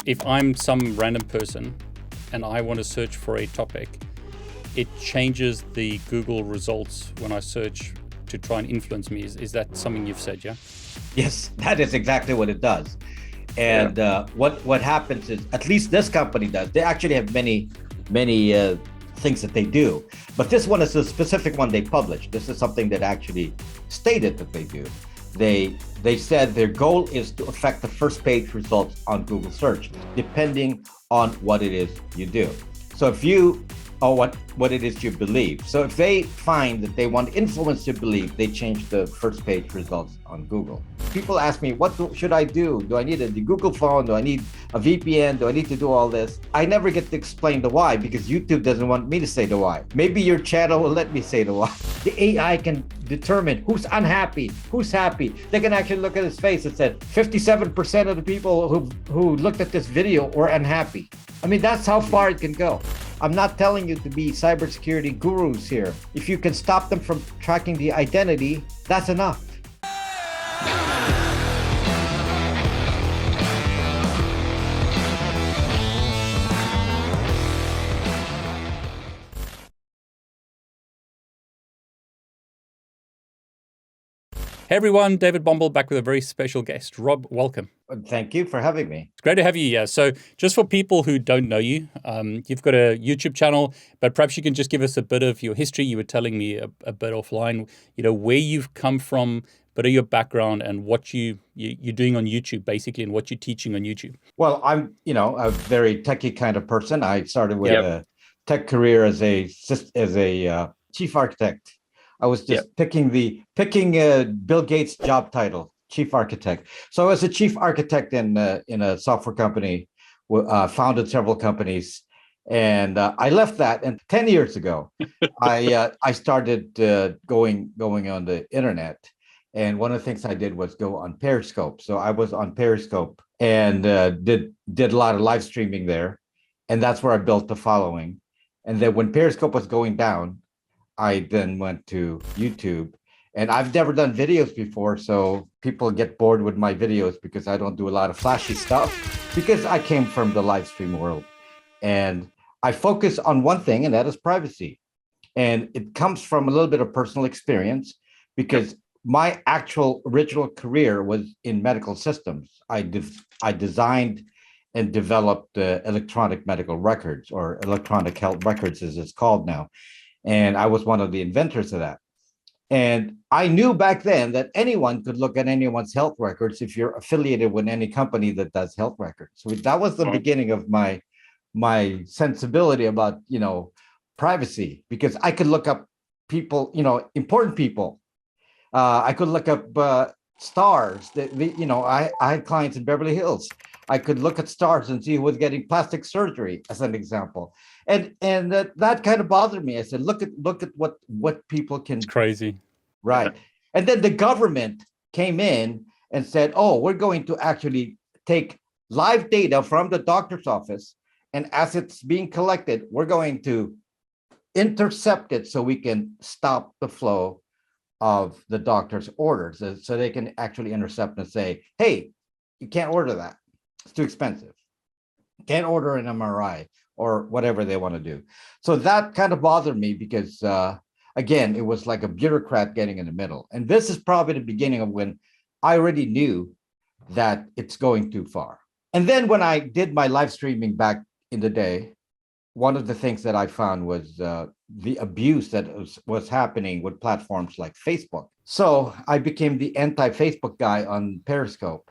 if I'm some random person and I want to search for a topic, it changes the Google results when I search to try and influence me. Is that something you've said, yeah? Yes, that is exactly what it does. And what happens is, at least this company does, they actually have many things that they do. But this one is a specific one they published. This is something that actually stated that they do. They said their goal is to affect the first page results on Google search, depending on what it is you do. So if you, or what it is you believe. So if they find that they want influence your belief, they change the first page results on Google. People ask me, should I do? Do I need a DeGoogle phone? Do I need a VPN? Do I need to do all this? I never get to explain the why because YouTube doesn't want me to say the why. Maybe your channel will let me say the why. The AI can determine who's unhappy, who's happy. They can actually look at his face and said 57% of the people who looked at this video were unhappy. I mean, that's how far it can go. I'm not telling you to be cybersecurity gurus here. If you can stop them from tracking the identity, that's enough. Hey everyone, David Bombal back with a very special guest. Rob, welcome. Thank you for having me. It's great to have you here. So just for people who don't know you, you've got a YouTube channel, but perhaps you can just give us a bit of your history. You were telling me a bit offline, where you've come from, a bit of your background and what you're doing on YouTube basically and what you're teaching on YouTube. Well, I'm, a very techie kind of person. I started with a tech career as a chief architect. I was just picking Bill Gates' job title, chief architect. So I was a chief architect in a software company, founded several companies, and I left that. And 10 years ago, I started going on the internet. And one of the things I did was go on Periscope. So I was on Periscope and did a lot of live streaming there, and that's where I built the following. And then when Periscope was going down, I then went to YouTube, and I've never done videos before. So people get bored with my videos because I don't do a lot of flashy stuff because I came from the live stream world, and I focus on one thing, and that is privacy. And it comes from a little bit of personal experience because my actual original career was in medical systems. I designed and developed electronic medical records, or electronic health records as it's called now. And I was one of the inventors of that. And I knew back then that anyone could look at anyone's health records if you're affiliated with any company that does health records. So that was the beginning of my sensibility about, privacy, because I could look up people, important people. I could look up stars. I had clients in Beverly Hills. I could look at stars and see who was getting plastic surgery, as an example. And that kind of bothered me. I said, look at what people can. It's crazy. Right. And then the government came in and said, oh, we're going to actually take live data from the doctor's office, and as it's being collected, we're going to intercept it so we can stop the flow of the doctor's orders. So they can actually intercept and say, hey, you can't order that. It's too expensive. Can't order an MRI or whatever they want to do. So that kind of bothered me because, again, it was like a bureaucrat getting in the middle. And this is probably the beginning of when I already knew that it's going too far. And then when I did my live streaming back in the day, one of the things that I found was the abuse that was happening with platforms like Facebook. So I became the anti-Facebook guy on Periscope.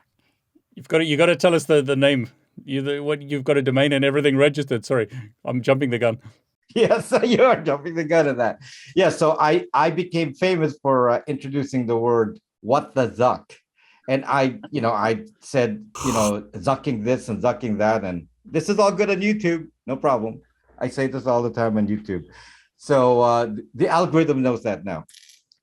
You got to tell us the name. You've got a domain and everything registered. Sorry, I'm jumping the gun. Yes, you are jumping the gun at that. Yeah, so I became famous for introducing the word "what the zuck," and I said zucking this and zucking that, and this is all good on YouTube, no problem. I say this all the time on YouTube, so the algorithm knows that now.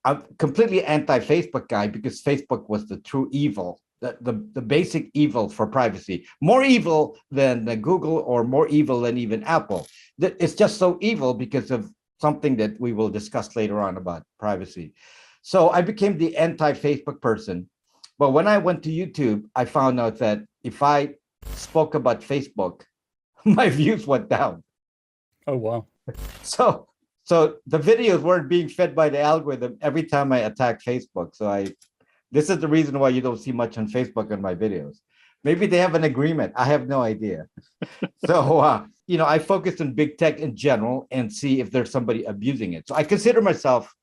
I'm completely anti-Facebook guy because Facebook was the true evil. The basic evil for privacy, more evil than Google or more evil than even Apple. It's just so evil because of something that we will discuss later on about privacy. So I became the anti-Facebook person. But when I went to YouTube, I found out that if I spoke about Facebook, my views went down. Oh, wow. So the videos weren't being fed by the algorithm every time I attacked Facebook. So this is the reason why you don't see much on Facebook on my videos. Maybe they have an agreement. I have no idea. So, I focus on big tech in general and see if there's somebody abusing it. So I consider myself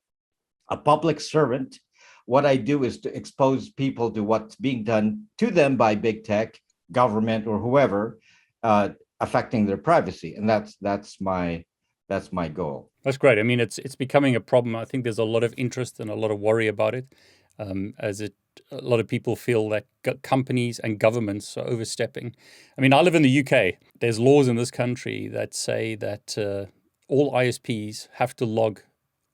a public servant. What I do is to expose people to what's being done to them by big tech, government, or whoever, affecting their privacy. And that's my goal. That's great. I mean, it's becoming a problem. I think there's a lot of interest and a lot of worry about it, a lot of people feel that companies and governments are overstepping. I mean, I live in the UK. There's laws in this country that say that all ISPs have to log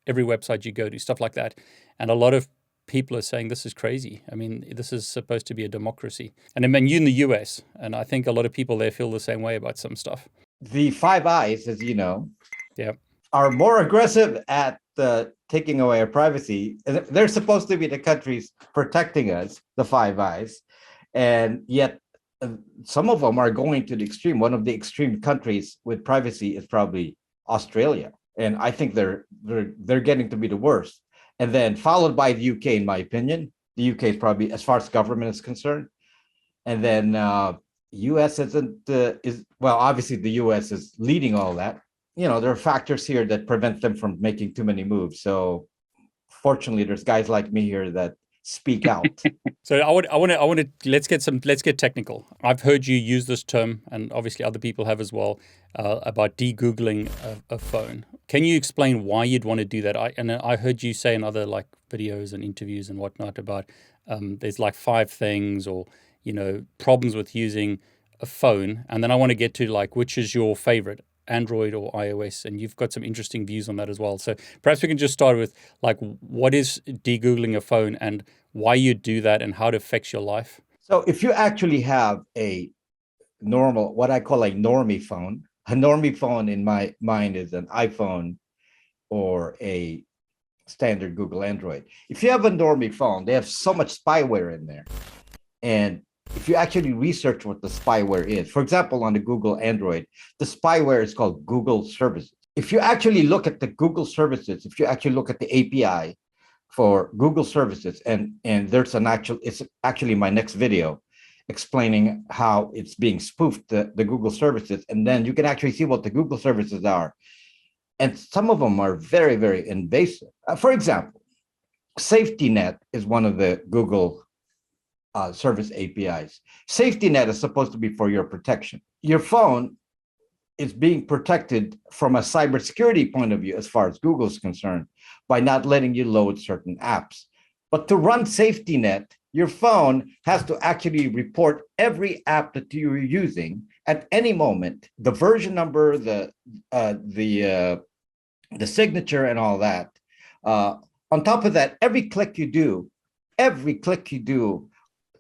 every website you go to, stuff like that. And a lot of people are saying this is crazy. I mean, this is supposed to be a democracy. And I mean, you're in the US, and I think a lot of people there feel the same way about some stuff. The Five Eyes, as you know, yeah, are more aggressive at taking away our privacy. They're supposed to be the countries protecting us, the Five Eyes, and yet some of them are going to the extreme. One of the extreme countries with privacy is probably Australia, and I think they're getting to be the worst. And then followed by the UK, in my opinion. The UK is probably, as far as government is concerned, and then US obviously the US is leading all that. There are factors here that prevent them from making too many moves. So fortunately, there's guys like me here that speak out. So I want to let's get technical. I've heard you use this term, and obviously other people have as well, about de-googling a phone. Can you explain why you'd want to do that? I heard you say in other videos and interviews and whatnot about there's 5 things or problems with using a phone, and then I want to get to which is your favorite, Android or iOS, and you've got some interesting views on that as well. So perhaps we can just start with what is de-googling a phone and why you do that and how it affects your life. So if you actually have a normal, what I call a normie phone in my mind is an iPhone or a standard Google Android. If you have a normie phone, they have so much spyware in there. And if you actually research what the spyware is, for example, on the Google Android, the spyware is called Google Services. If you actually look at the Google Services, if you actually look at the API for Google Services, and it's actually my next video explaining how it's being spoofed, the Google Services, and then you can actually see what the Google Services are. And some of them are very, very invasive. For example, Safety Net is one of the Google service APIs. Safety Net is supposed to be for your protection. Your phone is being protected from a cybersecurity point of view, as far as Google is concerned, by not letting you load certain apps. But to run Safety Net, your phone has to actually report every app that you're using at any moment, the version number, the signature, and all that. On top of that, every click you do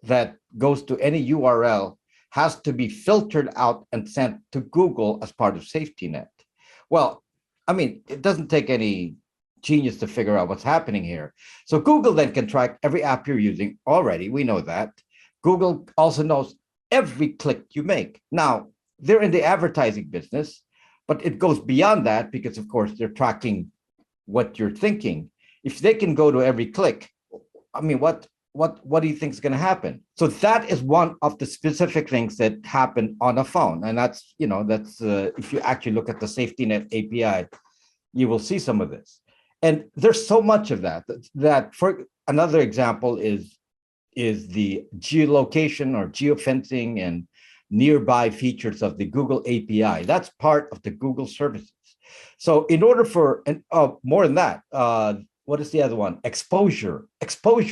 that goes to any URL has to be filtered out and sent to Google as part of Safety Net. Well, I mean, it doesn't take any genius to figure out what's happening here. So Google then can track every app you're using already. We know that. Google also knows every click you make. Now, they're in the advertising business, but it goes beyond that because, of course, they're tracking what you're thinking. If they can go to every click, I mean, what do you think is going to happen? So that is one of the specific things that happen on a phone. And that's if you actually look at the Safety Net API, you will see some of this. And there's so much of that for another example is the geolocation or geofencing and nearby features of the Google API. That's part of the Google services. So in order for, and more than that, what is the other one? Exposure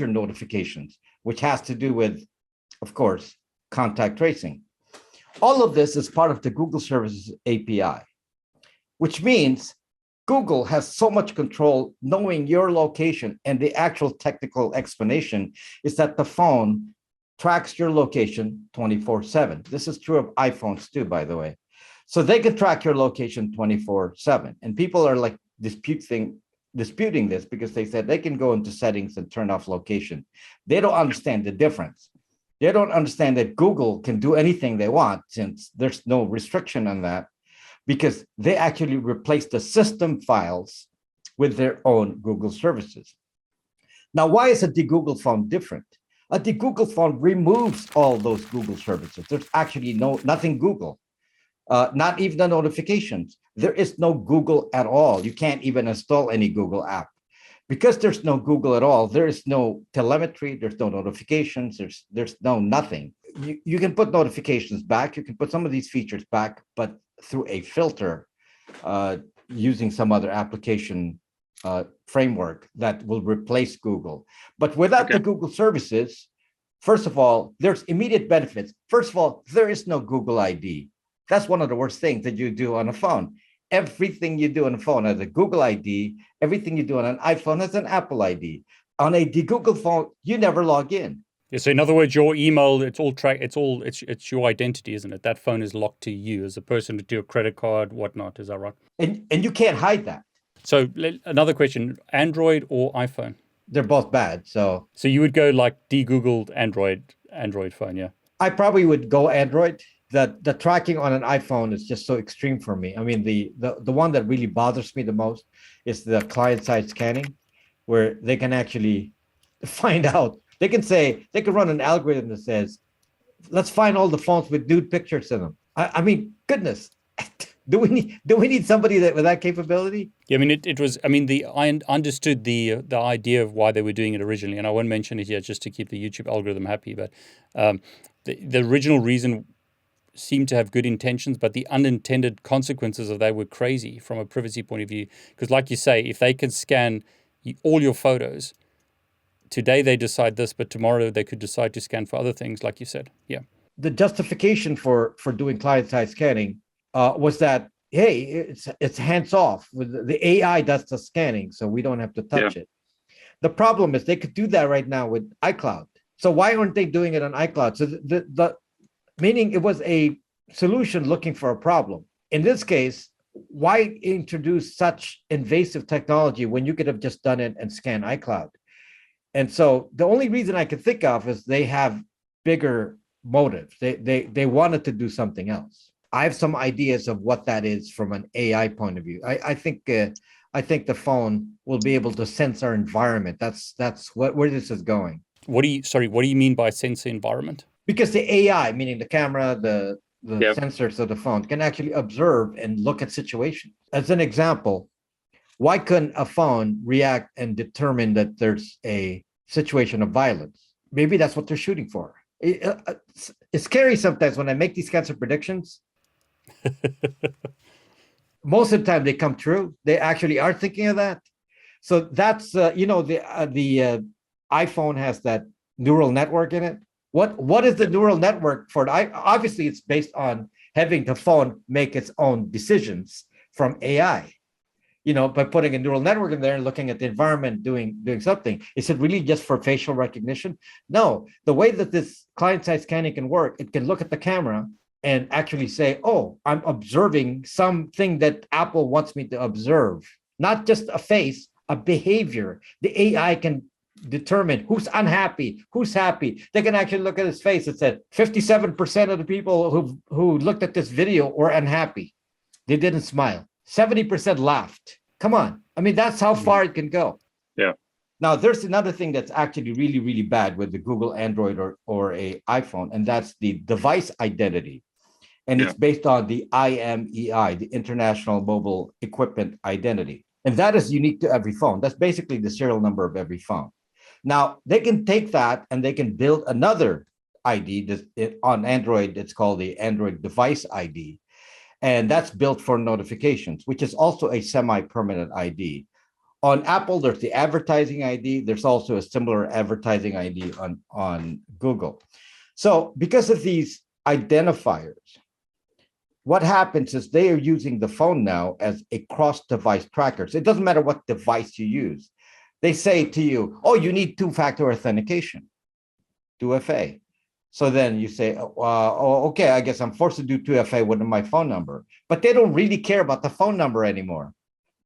notifications, which has to do with, of course, contact tracing. All of this is part of the Google Services API, which means Google has so much control knowing your location, and the actual technical explanation is that the phone tracks your location 24/7. This is true of iPhones too, by the way. So they can track your location 24/7. And people are disputing this because they said they can go into settings and turn off location. They don't understand the difference. They don't understand that Google can do anything they want since there's no restriction on that, because they actually replace the system files with their own Google services. Now, why is a DeGoogle phone different? A DeGoogle phone removes all those Google services. There's actually nothing Google, not even the notifications. There is no Google at all. You can't even install any Google app. Because there's no Google at all, there is no telemetry, there's no notifications, there's no nothing. You can put notifications back, you can put some of these features back, but through a filter using some other application framework that will replace Google. But without the Google services, first of all, there's immediate benefits. First of all, there is no Google ID. That's one of the worst things that you do on a phone. Everything you do on a phone has a Google ID. Everything you do on an iPhone has an Apple ID. On a DeGoogle phone, you never log in. Yeah, so in other words, your email, it's your identity, isn't it? That phone is locked to you as a person, to your credit card, whatnot. Is that right? And you can't hide that. So another question, Android or iPhone? They're both bad. So you would go like de-Googled Android phone, yeah? I probably would go Android. The tracking on an iPhone is just so extreme for me. I mean, the one that really bothers me the most is the client-side scanning, where they can actually find out. They can run an algorithm that says, let's find all the phones with nude pictures in them. I mean, goodness. Do we need somebody with that capability? Yeah, I mean, I understood the idea of why they were doing it originally, and I won't mention it here just to keep the YouTube algorithm happy. But the original reason seemed to have good intentions, but the unintended consequences of that were crazy from a privacy point of view. Because, like you say, if they can scan all your photos, today they decide this, but tomorrow they could decide to scan for other things, like you said. Yeah. The justification for doing client-side scanning was that, hey, it's hands off. The AI does the scanning, so we don't have to touch it. The problem is they could do that right now with iCloud. So why aren't they doing it on iCloud? So the meaning it was a solution looking for a problem. In this case, why introduce such invasive technology when you could have just done it and scanned iCloud? And so the only reason I can think of is they have bigger motives. They wanted to do something else. I have some ideas of what that is from an AI point of view. I think the phone will be able to sense our environment. That's where this is going. What do you mean by sense the environment? Because the AI, meaning the camera, the sensors of the phone, can actually observe and look at situations. As an example, why couldn't a phone react and determine that there's a situation of violence? Maybe that's what they're shooting for. It's scary sometimes when I make these kinds of predictions. Most of the time they come true. They actually are thinking of that. So that's the iPhone has that neural network in it. What is the neural network for? Obviously, it's based on having the phone make its own decisions from AI. By putting a neural network in there and looking at the environment, doing something. Is it really just for facial recognition? No. The way that this client-side scanning can work, it can look at the camera and actually say, oh, I'm observing something that Apple wants me to observe. Not just a face, a behavior. The AI can determine who's unhappy, who's happy. They can actually look at his face and said 57% of the people who looked at this video were unhappy. They didn't smile. 70% laughed. Come on. I mean, that's how far it can go. Yeah. Now, there's another thing that's actually really, really bad with the Google Android or a iPhone, and that's the device identity. And it's based on the IMEI, the International Mobile Equipment Identity. And that is unique to every phone. That's basically the serial number of every phone. Now, they can take that and they can build another ID on Android. It's called the Android Device ID. And that's built for notifications, which is also a semi-permanent ID. On Apple, there's the advertising ID. There's also a similar advertising ID on Google. So because of these identifiers, what happens is they are using the phone now as a cross-device tracker. So it doesn't matter what device you use. They say to you, oh, you need two-factor authentication, 2FA. So then you say, okay, I guess I'm forced to do 2FA with my phone number. But they don't really care about the phone number anymore.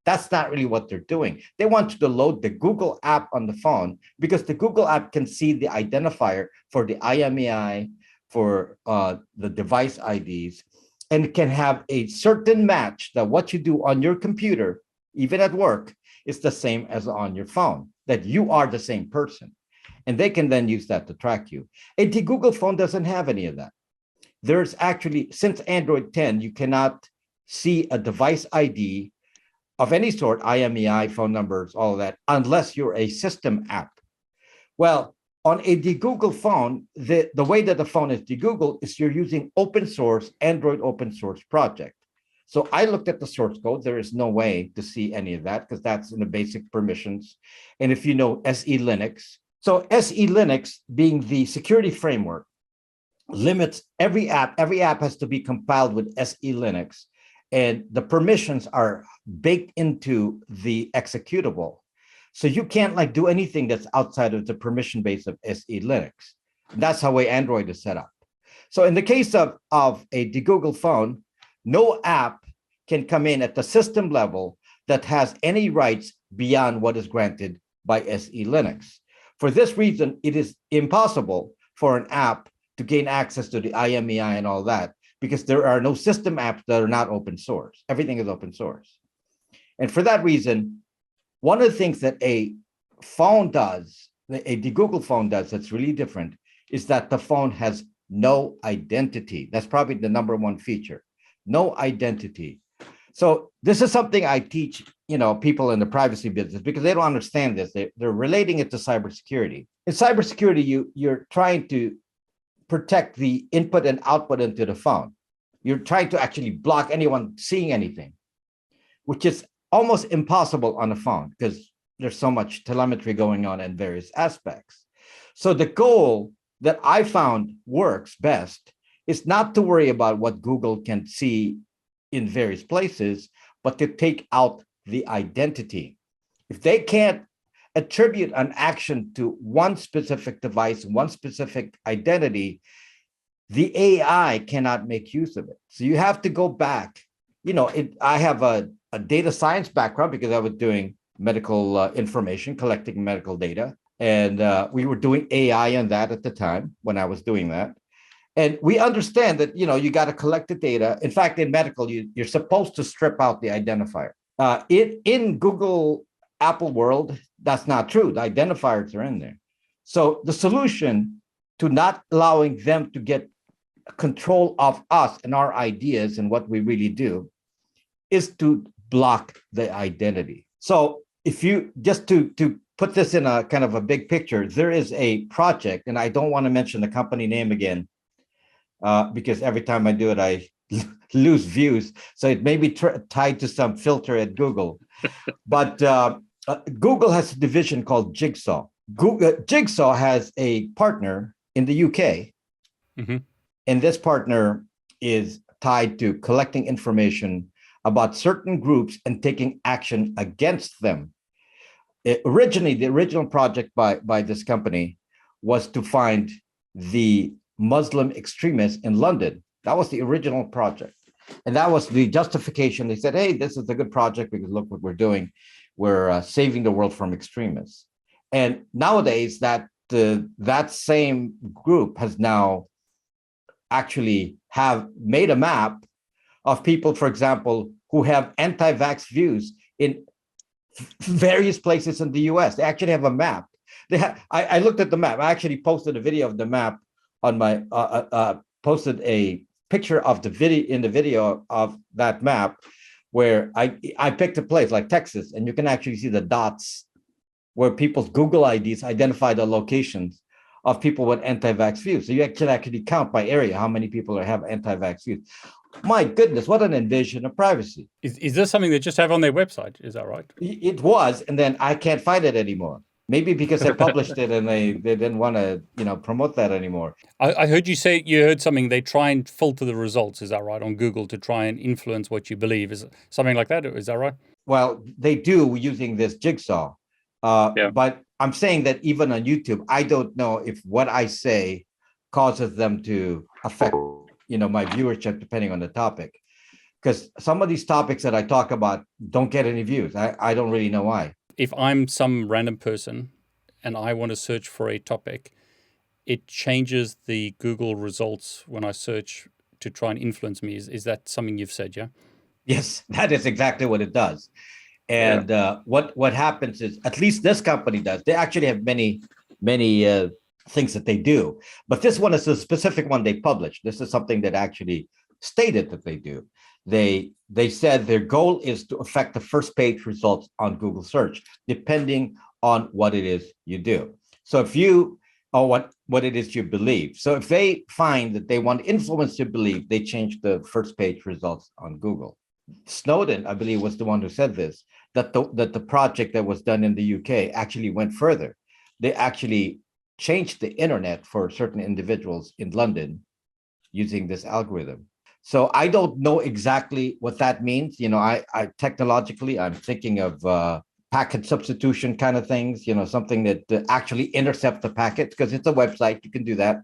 That's not really what they're doing. They want you to load the Google app on the phone because the Google app can see the identifier for the IMEI, for the device IDs, and it can have a certain match that what you do on your computer, even at work, is the same as on your phone, that you are the same person. And they can then use that to track you. A DeGoogle phone doesn't have any of that. There's actually, since Android 10, you cannot see a device ID of any sort, IMEI, phone numbers, all of that, unless you're a system app. Well, on a DeGoogle phone, the way that the phone is DeGoogled is you're using open source, Android open source project. So I looked at the source code. There is no way to see any of that because that's in the basic permissions. And if you know SE Linux, so SE Linux being the security framework limits every app has to be compiled with SE Linux. And the permissions are baked into the executable. So you can't like do anything that's outside of the permission base of SE Linux. And that's how way Android is set up. So in the case of a DeGoogle phone, no app can come in at the system level that has any rights beyond what is granted by SE Linux. For this reason, it is impossible for an app to gain access to the IMEI and all that, because there are no system apps that are not open source. Everything is open source. And for that reason, one of the things that a phone does, a DeGoogle phone does that's really different, is that the phone has no identity. That's probably the number one feature, no identity. So this is something I teach, people in the privacy business because they don't understand this. They're relating it to cybersecurity. In cybersecurity, you're trying to protect the input and output into the phone. You're trying to actually block anyone seeing anything, which is almost impossible on a phone because there's so much telemetry going on in various aspects. So the goal that I found works best is not to worry about what Google can see in various places, but to take out the identity. If they can't attribute an action to one specific device, one specific identity, the AI cannot make use of it. So you have to go back. I have a data science background because I was doing medical information, collecting medical data. And we were doing AI on that at the time when I was doing that. And we understand that, you got to collect the data. In fact, in medical, you're supposed to strip out the identifier. In Google, Apple world, that's not true. The identifiers are in there. So the solution to not allowing them to get control of us and our ideas and what we really do is to block the identity. So if you, just to put this in a kind of a big picture, there is a project, and I don't want to mention the company name again, because every time I do it, I lose views. So it may be tied to some filter at Google. But Google has a division called Jigsaw. Jigsaw has a partner in the UK. Mm-hmm. And this partner is tied to collecting information about certain groups and taking action against them. Originally, the original project by this company was to find the Muslim extremists in London. That was the original project. And that was the justification. They said, hey, this is a good project because look what we're doing. We're saving the world from extremists. And nowadays, that same group has now actually have made a map of people, for example, who have anti-vax views in various places in the US. They actually have a map. I looked at the map. I actually posted a video of the map on my, posted a picture of the video of that map where I picked a place like Texas, and you can actually see the dots where people's Google IDs identify the locations of people with anti-vax views. So you actually count by area how many people have anti-vax views. My goodness, what an invasion of privacy. Is this something they just have on their website? Is that right? It was, and then I can't find it anymore. Maybe because they published it and they didn't want to, promote that anymore. I heard you say you heard something. They try and filter the results. Is that right, on Google, to try and influence what you believe? Is it something like that? Is that right? Well, they do using this Jigsaw. But I'm saying that even on YouTube, I don't know if what I say causes them to affect, my viewership depending on the topic. because some of these topics that I talk about don't get any views. I don't really know why. If I'm some random person and I want to search for a topic, it changes the Google results when I search to try and influence me. Is that something you've said, yeah? Yes, that is exactly what it does. And what happens is, at least this company does. They actually have many things that they do, but this one is a specific one they published. This is something that actually stated that they do. They said their goal is to affect the first page results on Google search, depending on what it is you do. So if you or what it is you believe. So if they find that they want influence your belief, they change the first page results on Google. Snowden, I believe, was the one who said this, that the project that was done in the UK actually went further. They actually changed the internet for certain individuals in London using this algorithm. So I don't know exactly what that means. I technologically, I'm thinking of packet substitution kind of things, something that actually intercepts the packet, because it's a website, you can do that.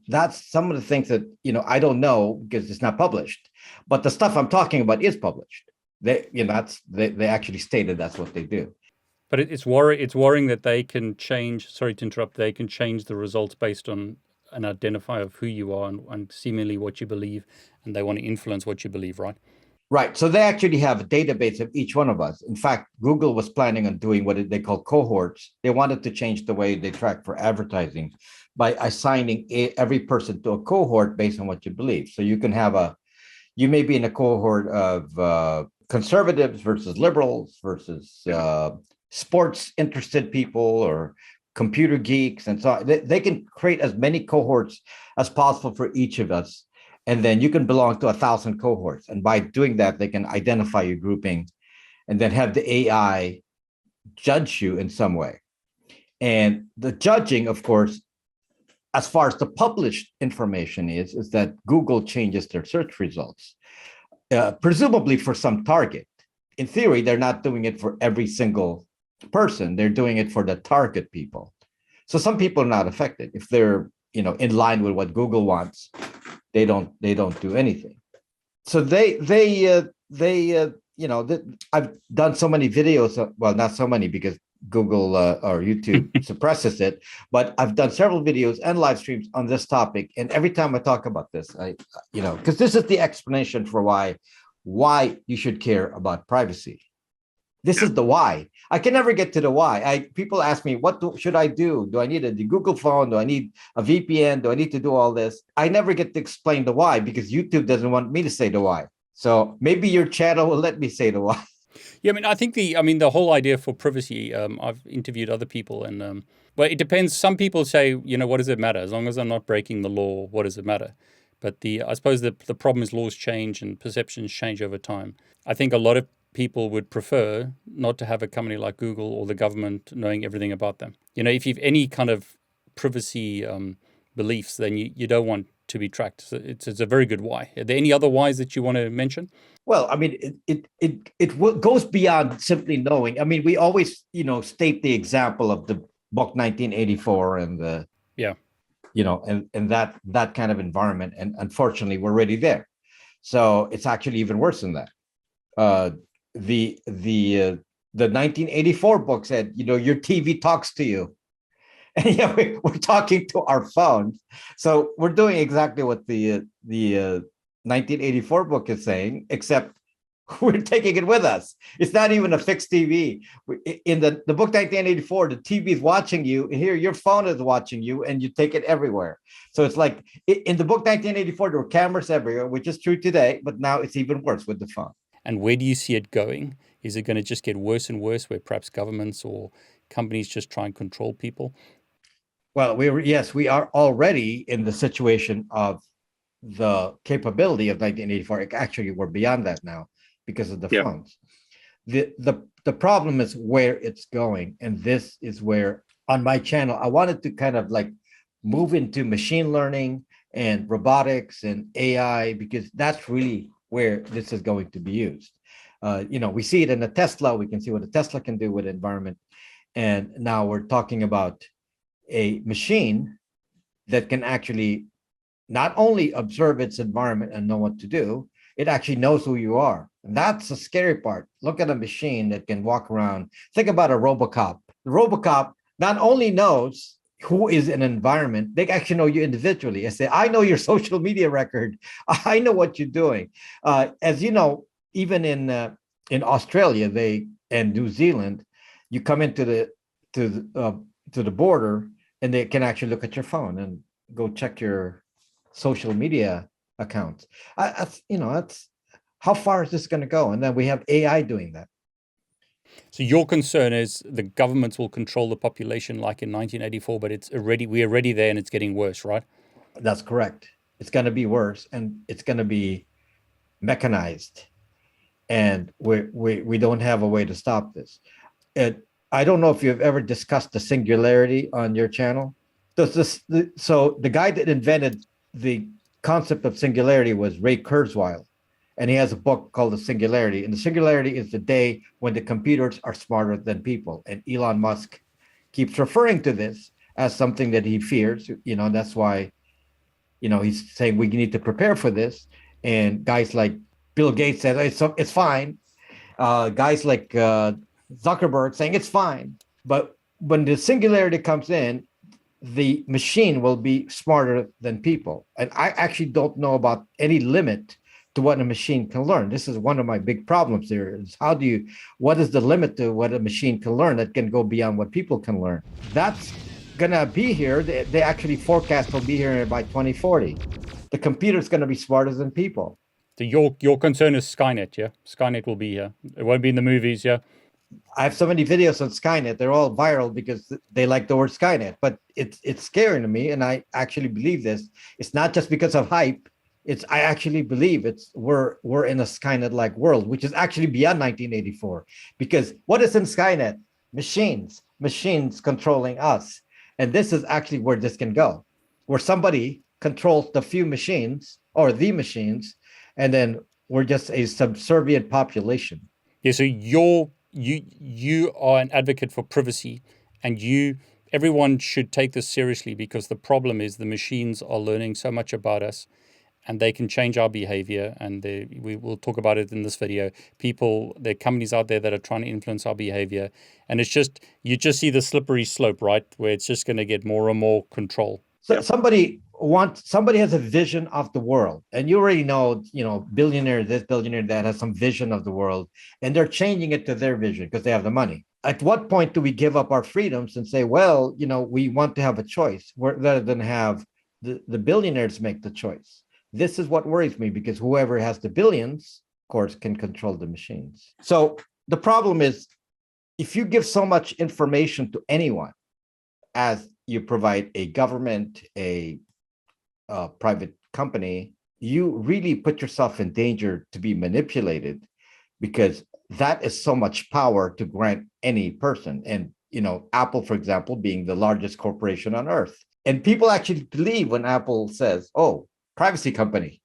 That's some of the things that, I don't know because it's not published, but the stuff I'm talking about is published. They actually stated that's what they do. But it's worrying that they can change, sorry to interrupt, they can change the results based on an identifier of who you are and seemingly what you believe, and they want to influence what you believe, right? Right. So they actually have a database of each one of us. In fact, Google was planning on doing what they call cohorts. They wanted to change the way they track for advertising by assigning every person to a cohort based on what you believe. So you may be in a cohort of conservatives versus liberals versus sports interested people or computer geeks and so on. They can create as many cohorts as possible for each of us. And then you can belong to 1,000 cohorts. And by doing that, they can identify your grouping and then have the AI judge you in some way. And the judging, of course, as far as the published information is that Google changes their search results, presumably for some target. In theory, they're not doing it for every single person. They're doing it for the target people. So some people are not affected. If they're, in line with what Google wants, they don't do anything. So I've done so many videos. Well, not so many because Google or YouTube suppresses it, but I've done several videos and live streams on this topic. And every time I talk about this, because this is the explanation for why you should care about privacy. This is the why. I can never get to the why. People ask me, should I do? Do I need a DeGoogle phone? Do I need a VPN? Do I need to do all this? I never get to explain the why because YouTube doesn't want me to say the why. So maybe your channel will let me say the why. Yeah, I think the whole idea for privacy. I've interviewed other people, and well, it depends. Some people say, what does it matter as long as I'm not breaking the law? What does it matter? But I suppose the problem is laws change and perceptions change over time. I think a lot of people would prefer not to have a company like Google or the government knowing everything about them. If you've any kind of privacy beliefs, then you don't want to be tracked. So it's a very good why. Are there any other whys that you want to mention? Well, it goes beyond simply knowing. We always, state the example of the book 1984 and the and that kind of environment. And unfortunately, we're already there. So it's actually even worse than that. The 1984 book said, your TV talks to you. And yeah, we're talking to our phones. So we're doing exactly what the 1984 book is saying, except we're taking it with us. It's not even a fixed TV. In the book 1984, the TV is watching you. Here, your phone is watching you, and you take it everywhere. So it's like in the book 1984, there were cameras everywhere, which is true today, but now it's even worse with the phone. And where do you see it going? Is it going to just get worse and worse, where perhaps governments or companies just try and control people? Well, we are already in the situation of the capability of 1984. Actually, we're beyond that now because of the phones. The problem is where it's going. And this is where, on my channel, I wanted to kind of like move into machine learning and robotics and AI, because that's really where this is going to be used. We see it in the Tesla. We can see what a Tesla can do with the environment. And now we're talking about a machine that can actually not only observe its environment and know what to do, It actually knows who you are. And that's the scary part. Look at a machine that can walk around. Think about a RoboCop. The RoboCop not only knows who is in an environment, they actually know you individually. I say, I know your social media record. I know what you're doing. As you know, even in Australia, and New Zealand, you come into the border, and they can actually look at your phone and go check your social media accounts. That's how far is this going to go? And then we have AI doing that. So your concern is the governments will control the population like in 1984, but we're already there and it's getting worse, right? That's correct. It's going to be worse, and it's going to be mechanized, and we don't have a way to stop this. I don't know if you've ever discussed the singularity on your channel. So the guy that invented the concept of singularity was Ray Kurzweil, and he has a book called The Singularity. And the singularity is the day when the computers are smarter than people. And Elon Musk keeps referring to this as something that he fears. That's why, he's saying we need to prepare for this. And guys like Bill Gates said it's fine. Guys like Zuckerberg saying it's fine. But when the singularity comes in, the machine will be smarter than people. And I actually don't know about any limit to what a machine can learn. This is one of my big problems here is what is the limit to what a machine can learn that can go beyond what people can learn? That's gonna be here. They actually forecast will be here by 2040. The computer's gonna be smarter than people. So your concern is Skynet, yeah? Skynet will be here. It won't be in the movies, yeah? I have so many videos on Skynet. They're all viral because they like the word Skynet, but it's scary to me. And I actually believe this. It's not just because of hype. I actually believe we're in a Skynet-like world, which is actually beyond 1984. Because what is in Skynet? Machines controlling us. And this is actually where this can go, where somebody controls the few machines or the machines, and then we're just a subservient population. Yeah, so you are an advocate for privacy, and everyone should take this seriously, because the problem is the machines are learning so much about us, and they can change our behavior. And we will talk about it in this video. There are companies out there that are trying to influence our behavior, and you just see the slippery slope, right, where it's just going to get more and more control. So somebody has a vision of the world, and you already know, billionaire this, billionaire that has some vision of the world, and they're changing it to their vision because they have the money. At what point do we give up our freedoms and say, well, we want to have a choice rather than have the billionaires make the choice? This is what worries me, because whoever has the billions, of course, can control the machines. So the problem is, if you give so much information to anyone, as you provide a government, a private company, you really put yourself in danger to be manipulated, because that is so much power to grant any person. And, Apple, for example, being the largest corporation on earth. And people actually believe when Apple says, oh, privacy company.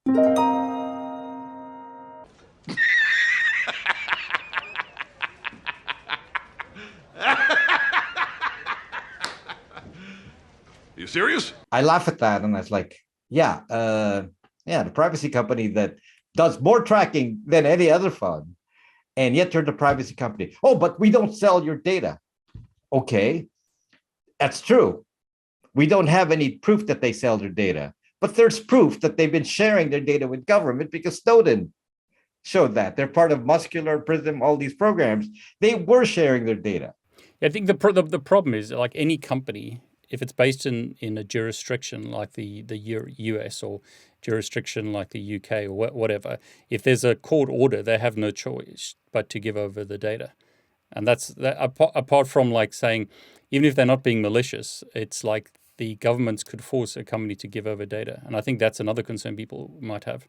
You serious? I laugh at that, and I was like, the privacy company that does more tracking than any other phone, and yet you're the privacy company. Oh, but we don't sell your data. Okay, that's true. We don't have any proof that they sell their data, but there's proof that they've been sharing their data with government, because Snowden showed that. They're part of Muscular, Prism, all these programs. They were sharing their data. I think the problem is, like any company, if it's based in a jurisdiction like the US, or jurisdiction like the UK, or whatever, if there's a court order, they have no choice but to give over the data. And that's apart from like saying, even if they're not being malicious, it's like the governments could force a company to give over data. And I think that's another concern people might have.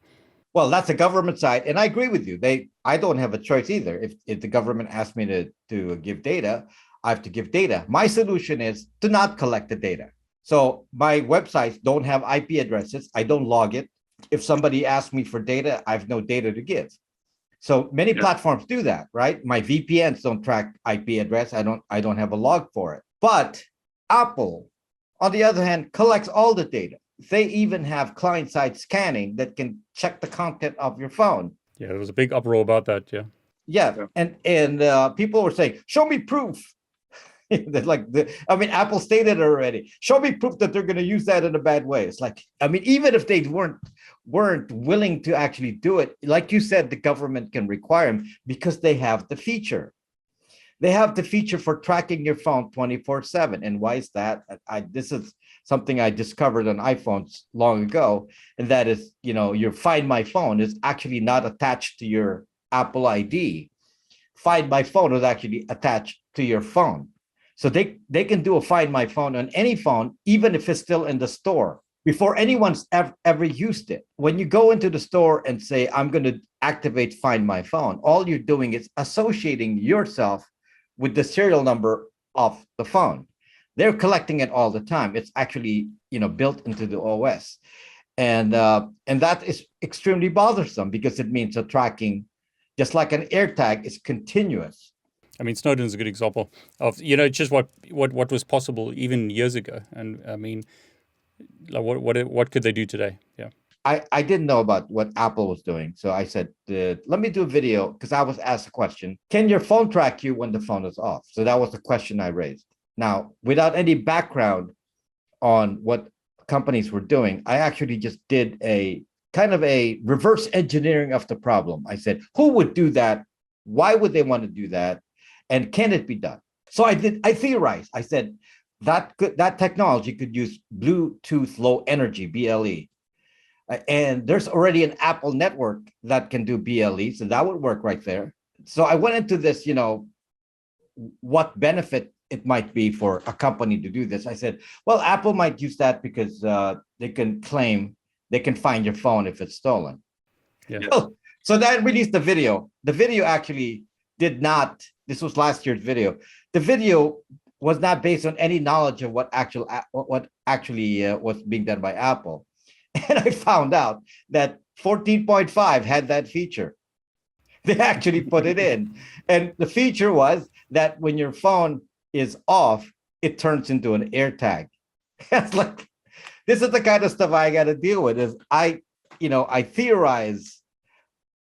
Well, that's the government side. And I agree with you. I don't have a choice either. If the government asks me to give data, I have to give data. My solution is to not collect the data. So my websites don't have IP addresses. I don't log it. If somebody asks me for data, I have no data to give. So many platforms do that, right? My VPNs don't track IP address. I don't have a log for it. But Apple, on the other hand, collects all the data. they even have client-side scanning that can check the content of your phone. Yeah, there was a big uproar about that. Yeah. Yeah, and people were saying, "Show me proof." Apple stated it already. Show me proof that they're going to use that in a bad way. It's like, I mean, even if they weren't willing to actually do it, like you said, the government can require them because they have the feature. They have the feature for tracking your phone 24/7. And why is that? This is something I discovered on iPhones long ago, and that is, your Find My Phone is actually not attached to your Apple ID. Find My Phone is actually attached to your phone. So they can do a Find My Phone on any phone, even if it's still in the store, before anyone's ever used it. When you go into the store and say, I'm going to activate Find My Phone, all you're doing is associating yourself with the serial number of the phone. They're collecting it all the time. It's actually, built into the OS. And that is extremely bothersome because it means the tracking, just like an AirTag, is continuous. I mean, Snowden is a good example of, just what was possible even years ago. And I mean, like what could they do today? Yeah. I didn't know about what Apple was doing. So I said, let me do a video, because I was asked a question. Can your phone track you when the phone is off? So that was the question I raised. Now, without any background on what companies were doing, I actually just did a kind of a reverse engineering of the problem. I said, who would do that? Why would they want to do that? And can it be done? So I theorized. I said that technology could use Bluetooth Low Energy, BLE. And there's already an Apple network that can do BLE, so that would work right there. So I went into this, what benefit it might be for a company to do this. I said, well, Apple might use that because they can claim they can find your phone if it's stolen. Yeah. So that released the video. The video actually did not. This was last year's video. The video was not based on any knowledge of what actually was being done by Apple. And I found out that 14.5 had that feature. They actually put it in. And the feature was that when your phone is off, it turns into an AirTag. It's like, this is the kind of stuff I got to deal with. Is I theorize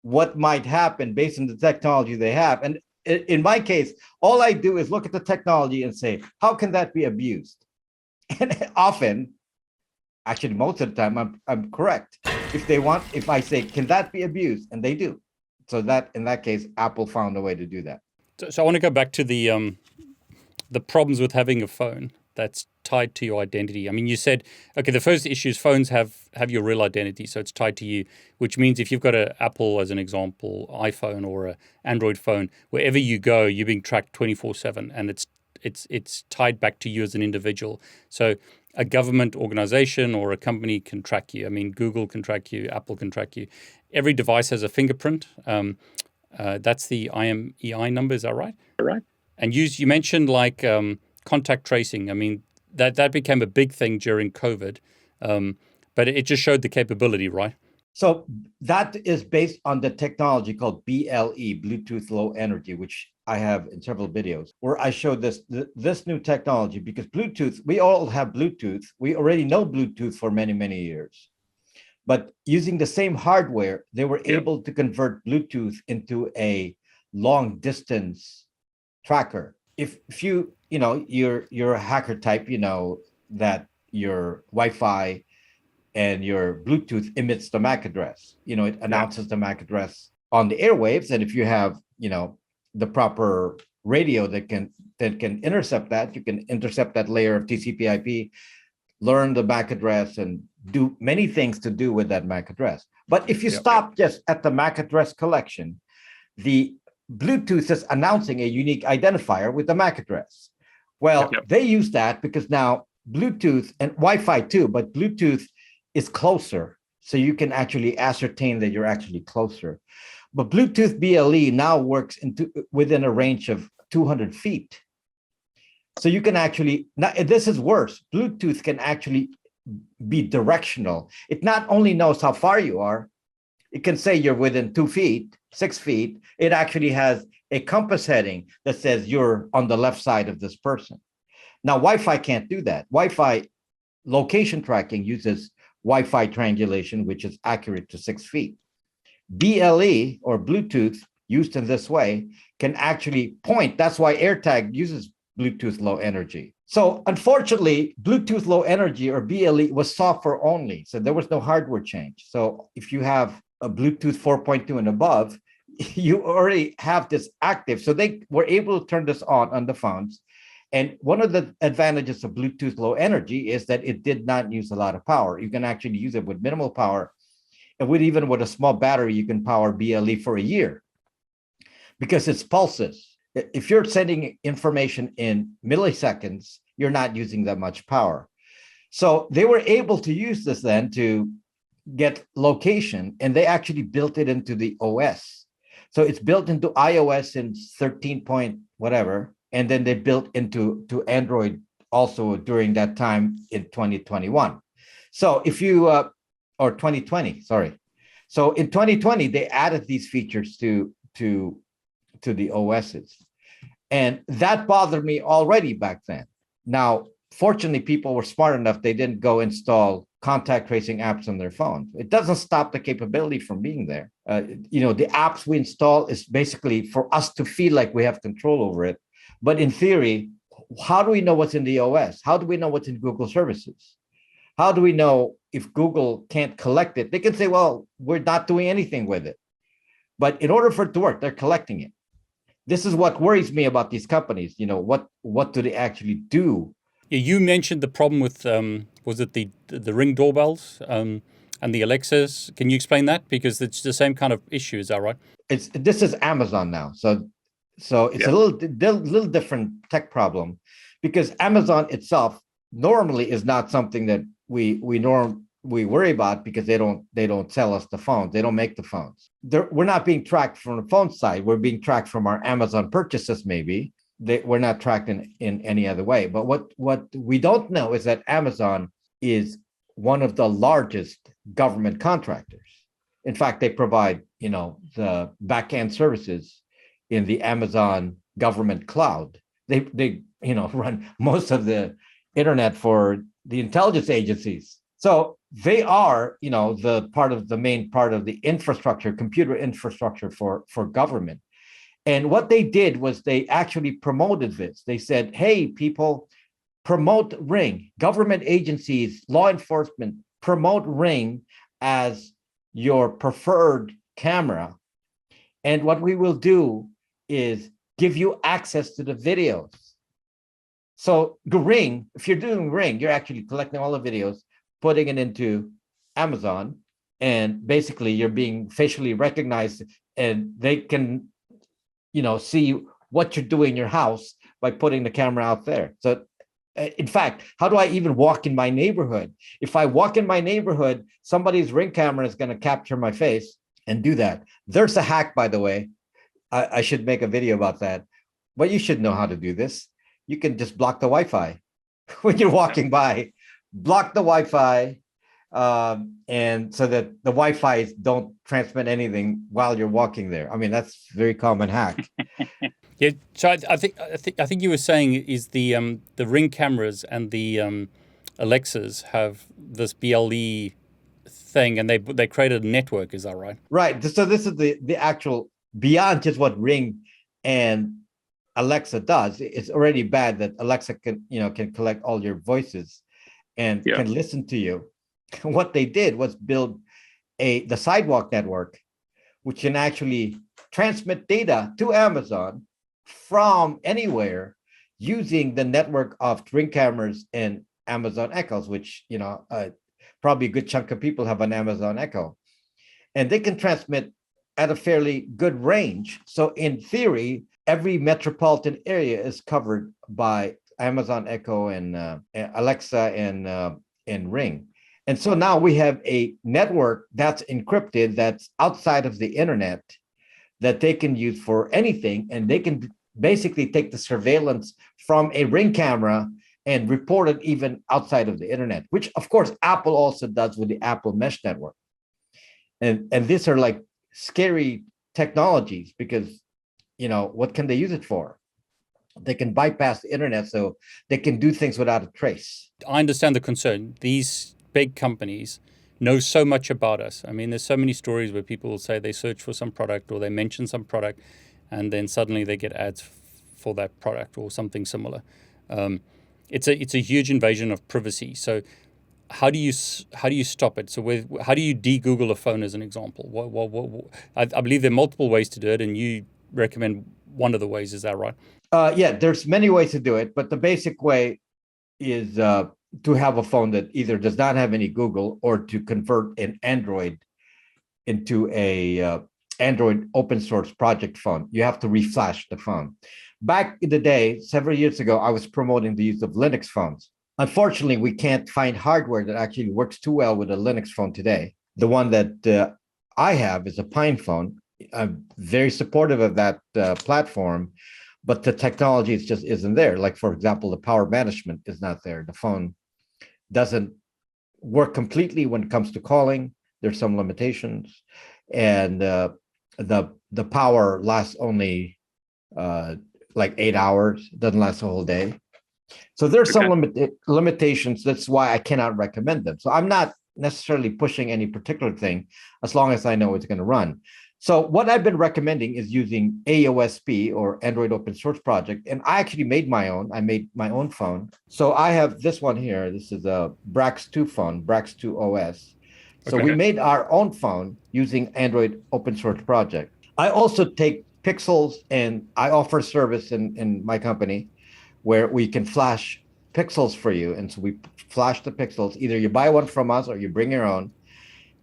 what might happen based on the technology they have. And in my case, all I do is look at the technology and say, how can that be abused? And often, actually, most of the time, I'm correct. If I say, can that be abused? And they do. So that, in that case, Apple found a way to do that. So I want to go back to the problems with having a phone that's tied to your identity. I mean, you said, okay, the first issue is phones have your real identity, so it's tied to you, which means if you've got an Apple, as an example, iPhone or an Android phone, wherever you go, you're being tracked 24/7, and it's tied back to you as an individual. So a government organization or a company can track you. I mean, Google can track you, Apple can track you. Every device has a fingerprint. That's the IMEI number, is that right? Right. And you mentioned like contact tracing. I mean, that became a big thing during COVID, but it just showed the capability, right? So that is based on the technology called BLE, Bluetooth Low Energy, which I have in several videos, where I showed this new technology, because Bluetooth, we all have Bluetooth. We already know Bluetooth for many, many years. But using the same hardware, they were able to convert Bluetooth into a long distance tracker. If you're a hacker type, that your Wi-Fi and your Bluetooth emits the MAC address. It announces the MAC address on the airwaves. And if you have, the proper radio that can intercept that, you can intercept that layer of TCP/IP, learn the MAC address, and do many things to do with that MAC address. But if you stop just at the MAC address collection, the Bluetooth is announcing a unique identifier with the MAC address. Well, they use that because now Bluetooth and Wi-Fi too, but Bluetooth is closer. So you can actually ascertain that you're actually closer. But Bluetooth BLE now works within a range of 200 feet. So you can actually, now this is worse, Bluetooth can actually be directional. It not only knows how far you are, it can say you're within 2 feet, 6 feet. It actually has a compass heading that says you're on the left side of this person. Now, Wi-Fi can't do that. Wi-Fi location tracking uses Wi-Fi triangulation, which is accurate to 6 feet. BLE, or Bluetooth, used in this way, can actually point. That's why AirTag uses Bluetooth low energy. So unfortunately, Bluetooth low energy, or BLE, was software only. So there was no hardware change. So if you have a Bluetooth 4.2 and above, you already have this active. So they were able to turn this on the phones. And one of the advantages of Bluetooth low energy is that it did not use a lot of power. You can actually use it with minimal power. And even with a small battery, you can power BLE for a year because it's pulses. If you're sending information in milliseconds, you're not using that much power. So they were able to use this then to get location, and they actually built it into the OS. So it's built into iOS in 13 point whatever, and then they built into Android also during that time in 2021. So if you, or 2020, sorry. So in 2020, they added these features to the OSs. And that bothered me already back then. Now, fortunately, people were smart enough, they didn't go install contact tracing apps on their phone. It doesn't stop the capability from being there. The apps we install is basically for us to feel like we have control over it. But in theory, how do we know what's in the OS? How do we know what's in Google services? How do we know if Google can't collect it? They can say, well, we're not doing anything with it. But in order for it to work, they're collecting it. This is what worries me about these companies. What do they actually do? Yeah, you mentioned the problem with was it the Ring doorbells and the Alexas? Can you explain that? Because it's the same kind of issue, is that right? This is Amazon now, so it's a little different tech problem, because Amazon itself normally is not something that we worry about, because they don't sell us the phones. They don't make the phones. We're not being tracked from the phone side. We're being tracked from our Amazon purchases, maybe. We're not tracked in any other way. But what we don't know is that Amazon is one of the largest government contractors. In fact, they provide, the back-end services in the Amazon government cloud. They run most of the internet for the intelligence agencies. So they are, the main part of the infrastructure, computer infrastructure for government. And what they did was they actually promoted this. They said, hey, people, promote Ring. Government agencies, law enforcement, promote Ring as your preferred camera. And what we will do is give you access to the videos. So Ring, if you're doing Ring, you're actually collecting all the videos, putting it into Amazon, and basically you're being facially recognized, and they can, see what you're doing in your house by putting the camera out there. So in fact, how do I even walk in my neighborhood? If I walk in my neighborhood, somebody's Ring camera is going to capture my face and do that. There's a hack, by the way. I should make a video about that, but you should know how to do this. You can just block the Wi-Fi when you're walking by. Block the Wi-Fi, and so that the Wi-Fi don't transmit anything while you're walking there. I mean, that's a very common hack. Yeah, so I think you were saying is the Ring cameras and the Alexas have this BLE thing, and they created a network. Is that right? Right. So this is the actual, beyond just what Ring and Alexa does. It's already bad that Alexa can collect all your voices and can listen to you. What they did was build the Sidewalk network, which can actually transmit data to Amazon from anywhere using the network of Ring cameras and Amazon Echoes, which probably a good chunk of people have an Amazon Echo, and they can transmit at a fairly good range. So in theory, every metropolitan area is covered by Amazon Echo and Alexa and Ring. And so now we have a network that's encrypted, that's outside of the internet, that they can use for anything. And they can basically take the surveillance from a Ring camera and report it even outside of the internet, which of course Apple also does with the Apple Mesh Network. And these are like scary technologies, because what can they use it for? They can bypass the internet, so they can do things without a trace. I understand the concern. These big companies know so much about us. I mean, there's so many stories where people will say they search for some product or they mention some product, and then suddenly they get ads for that product or something similar. It's a huge invasion of privacy. So how do you stop it? So how do you de-Google a phone as an example? I believe there are multiple ways to do it, and you recommend one of the ways. Is that right? Yeah, there's many ways to do it, but the basic way is to have a phone that either does not have any Google or to convert an Android into a Android open source project phone. You have to reflash the phone. Back in the day, several years ago, I was promoting the use of Linux phones. Unfortunately, we can't find hardware that actually works too well with a Linux phone today. The one that I have is a PinePhone. I'm very supportive of that platform, but the technology just isn't there. Like, for example, the power management is not there. The phone doesn't work completely when it comes to calling. There's some limitations, and the power lasts only like 8 hours. It doesn't last the whole day. So there's some limitations. That's why I cannot recommend them. So I'm not necessarily pushing any particular thing as long as I know it's going to run. So what I've been recommending is using AOSP, or Android Open Source Project. And I actually made my own. I made my own phone. So I have this one here. This is a Brax2 phone, BraxOS. So we made our own phone using Android Open Source Project. I also take pixels, and I offer service in my company where we can flash pixels for you. And so we flash the pixels. Either you buy one from us or you bring your own,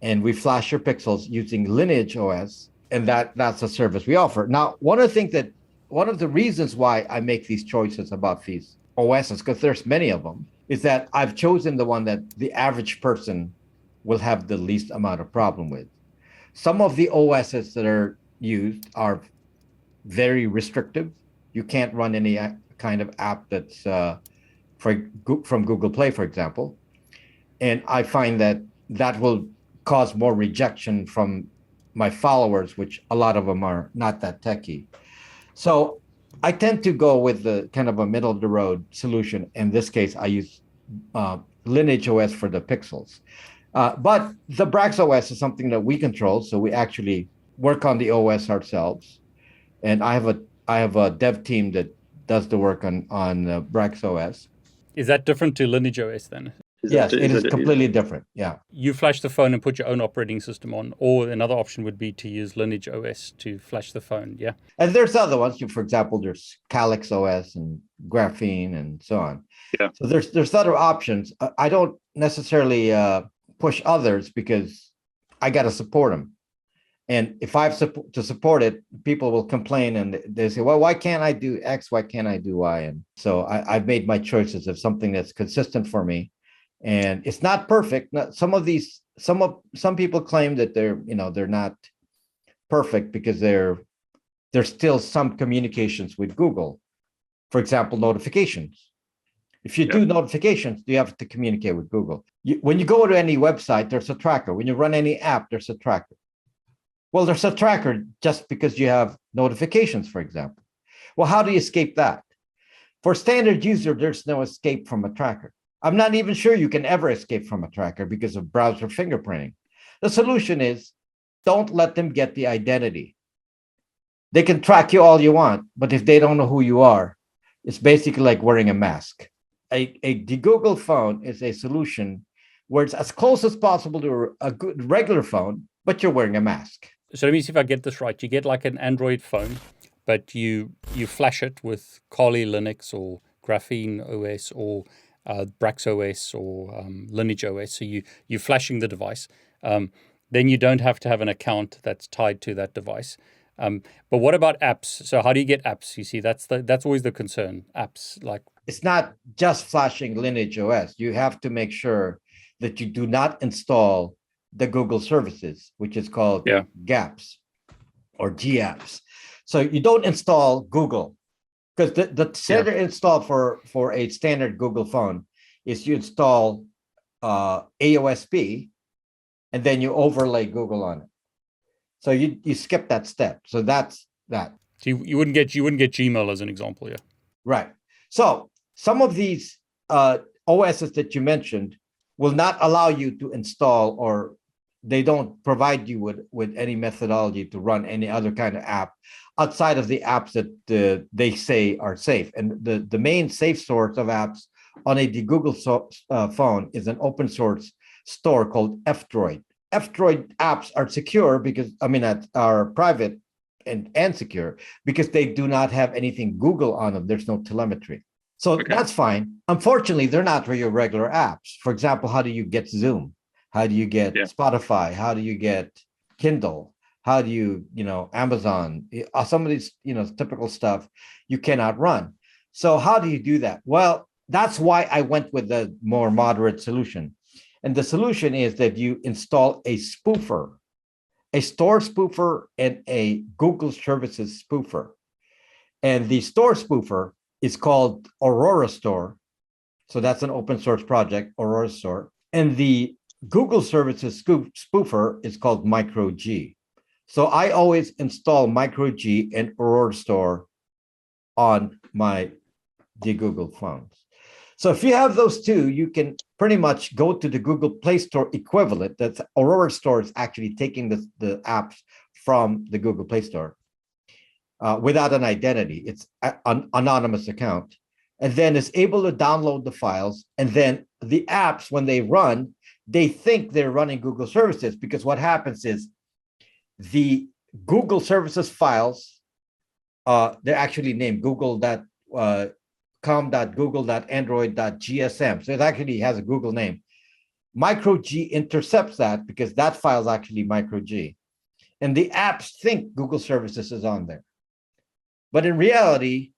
and we flash your pixels using Lineage OS. And that's a service we offer. Now, one of the reasons why I make these choices about these OSs, because there's many of them, is that I've chosen the one that the average person will have the least amount of problem with. Some of the OSs that are used are very restrictive. You can't run any kind of app that's from Google Play, for example. And I find that will cause more rejection from my followers, which a lot of them are not that techy. So I tend to go with the kind of a middle of the road solution. In this case, I use Lineage OS for the pixels. But the BraxOS is something that we control, so we actually work on the OS ourselves. And I have a dev team that does the work on BraxOS. Is that different to Lineage OS then? Yes, it is completely different. Yeah. You flash the phone and put your own operating system on, or another option would be to use Lineage OS to flash the phone. Yeah. And there's other ones. For example, there's Calyx OS and Graphene and so on. Yeah. So there's other options. I don't necessarily push others because I got to support them. And if I have to support it, people will complain and they say, well, why can't I do X? Why can't I do Y? And so I've made my choices of something that's consistent for me. And it's not perfect. Some people claim that they're not perfect because there's still some communications with Google. For example, notifications. If you do notifications, you have to communicate with Google. When you go to any website, there's a tracker. When you run any app, there's a tracker. Well, there's a tracker just because you have notifications, for example. Well, how do you escape that? For a standard user, there's no escape from a tracker. I'm not even sure you can ever escape from a tracker because of browser fingerprinting. The solution is don't let them get the identity. They can track you all you want, but if they don't know who you are, it's basically like wearing a mask. A DeGoogle phone is a solution where it's as close as possible to a good regular phone, but you're wearing a mask. So let me see if I get this right. You get like an Android phone, but you flash it with Kali Linux or Graphene OS or BraxOS or Lineage OS. So you're flashing the device. Then you don't have to have an account that's tied to that device. But what about apps? So how do you get apps? You see, that's always the concern. Apps like it's not just flashing Lineage OS. You have to make sure that you do not install the Google services, which is called GApps or GApps. So you don't install Google, because the standard install for a standard Google phone is you install AOSP and then you overlay Google on it. So you skip that step. So that's that. So you wouldn't get Gmail as an example, yeah. Right. So some of these OSs that you mentioned will not allow you to install, or they don't provide you with any methodology to run any other kind of app outside of the apps that they say are safe. And the main safe source of apps on a DeGoogle phone is an open source store called F-Droid. F-Droid apps are secure because, are private and secure because they do not have anything Google on them. There's no telemetry. So that's fine. Unfortunately, they're not your regular apps. For example, how do you get Zoom? How do you get Spotify? How do you get Kindle? How do you, Amazon? Some of these, typical stuff you cannot run. So how do you do that? Well, that's why I went with the more moderate solution. And the solution is that you install a spoofer, a store spoofer and a Google services spoofer. And the store spoofer is called Aurora Store. So that's an open source project, Aurora Store. And the Google services spoofer is called Micro G. So I always install Micro G and Aurora Store on my DeGoogle phones. So if you have those two, you can pretty much go to the Google Play Store equivalent. That's Aurora Store is actually taking the apps from the Google Play Store without an identity. It's an anonymous account. And then it's able to download the files. And then the apps, when they run, they think they're running Google services, because what happens is the Google services files, they're actually named google.com.google.android.gsm. So it actually has a Google name. Micro G intercepts that because that file is actually Micro G. And the apps think Google services is on there. But in reality,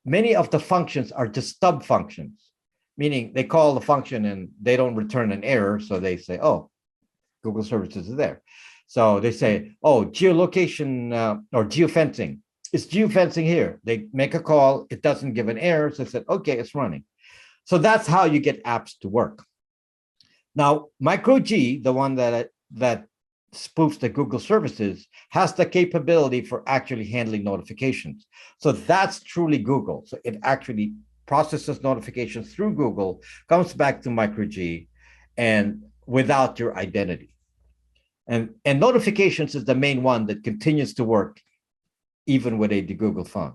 many of the functions are just stub functions, meaning they call the function and they don't return an error. So they say, oh, Google services is there. So they say, oh, geolocation or geofencing. It's geofencing here. They make a call. It doesn't give an error. So they said, okay, it's running. So that's how you get apps to work. Now, Micro G, the one that spoofs the Google services, has the capability for actually handling notifications. So that's truly Google. So it actually processes notifications through Google, comes back to Micro G, and without your identity. And notifications is the main one that continues to work even with a DeGoogle phone.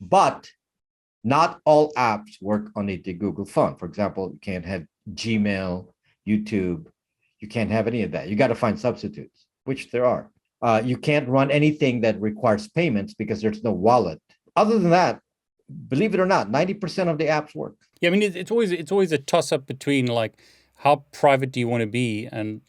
But not all apps work on a DeGoogle phone. For example, you can't have Gmail, YouTube. You can't have any of that. You got to find substitutes, which there are. You can't run anything that requires payments because there's no wallet. Other than that, believe it or not, 90% of the apps work. Yeah, I mean, it's always a toss-up between like, how private do you want to be, and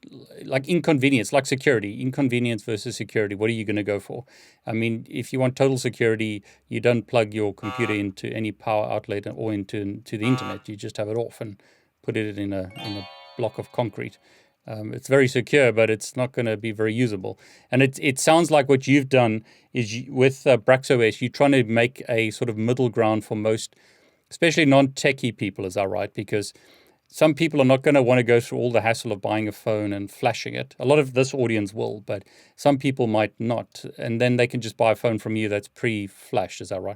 like inconvenience, like security, inconvenience versus security. What are you going to go for? I mean, if you want total security, you don't plug your computer into any power outlet or into the internet. You just have it off and put it in a block of concrete. It's very secure, but it's not going to be very usable. And it sounds like what you've done is with BraxOS, you're trying to make a sort of middle ground for most, especially non-techie people, is that right? Because some people are not going to want to go through all the hassle of buying a phone and flashing it. A lot of this audience will, but some people might not. And then they can just buy a phone from you that's pre-flashed. Is that right?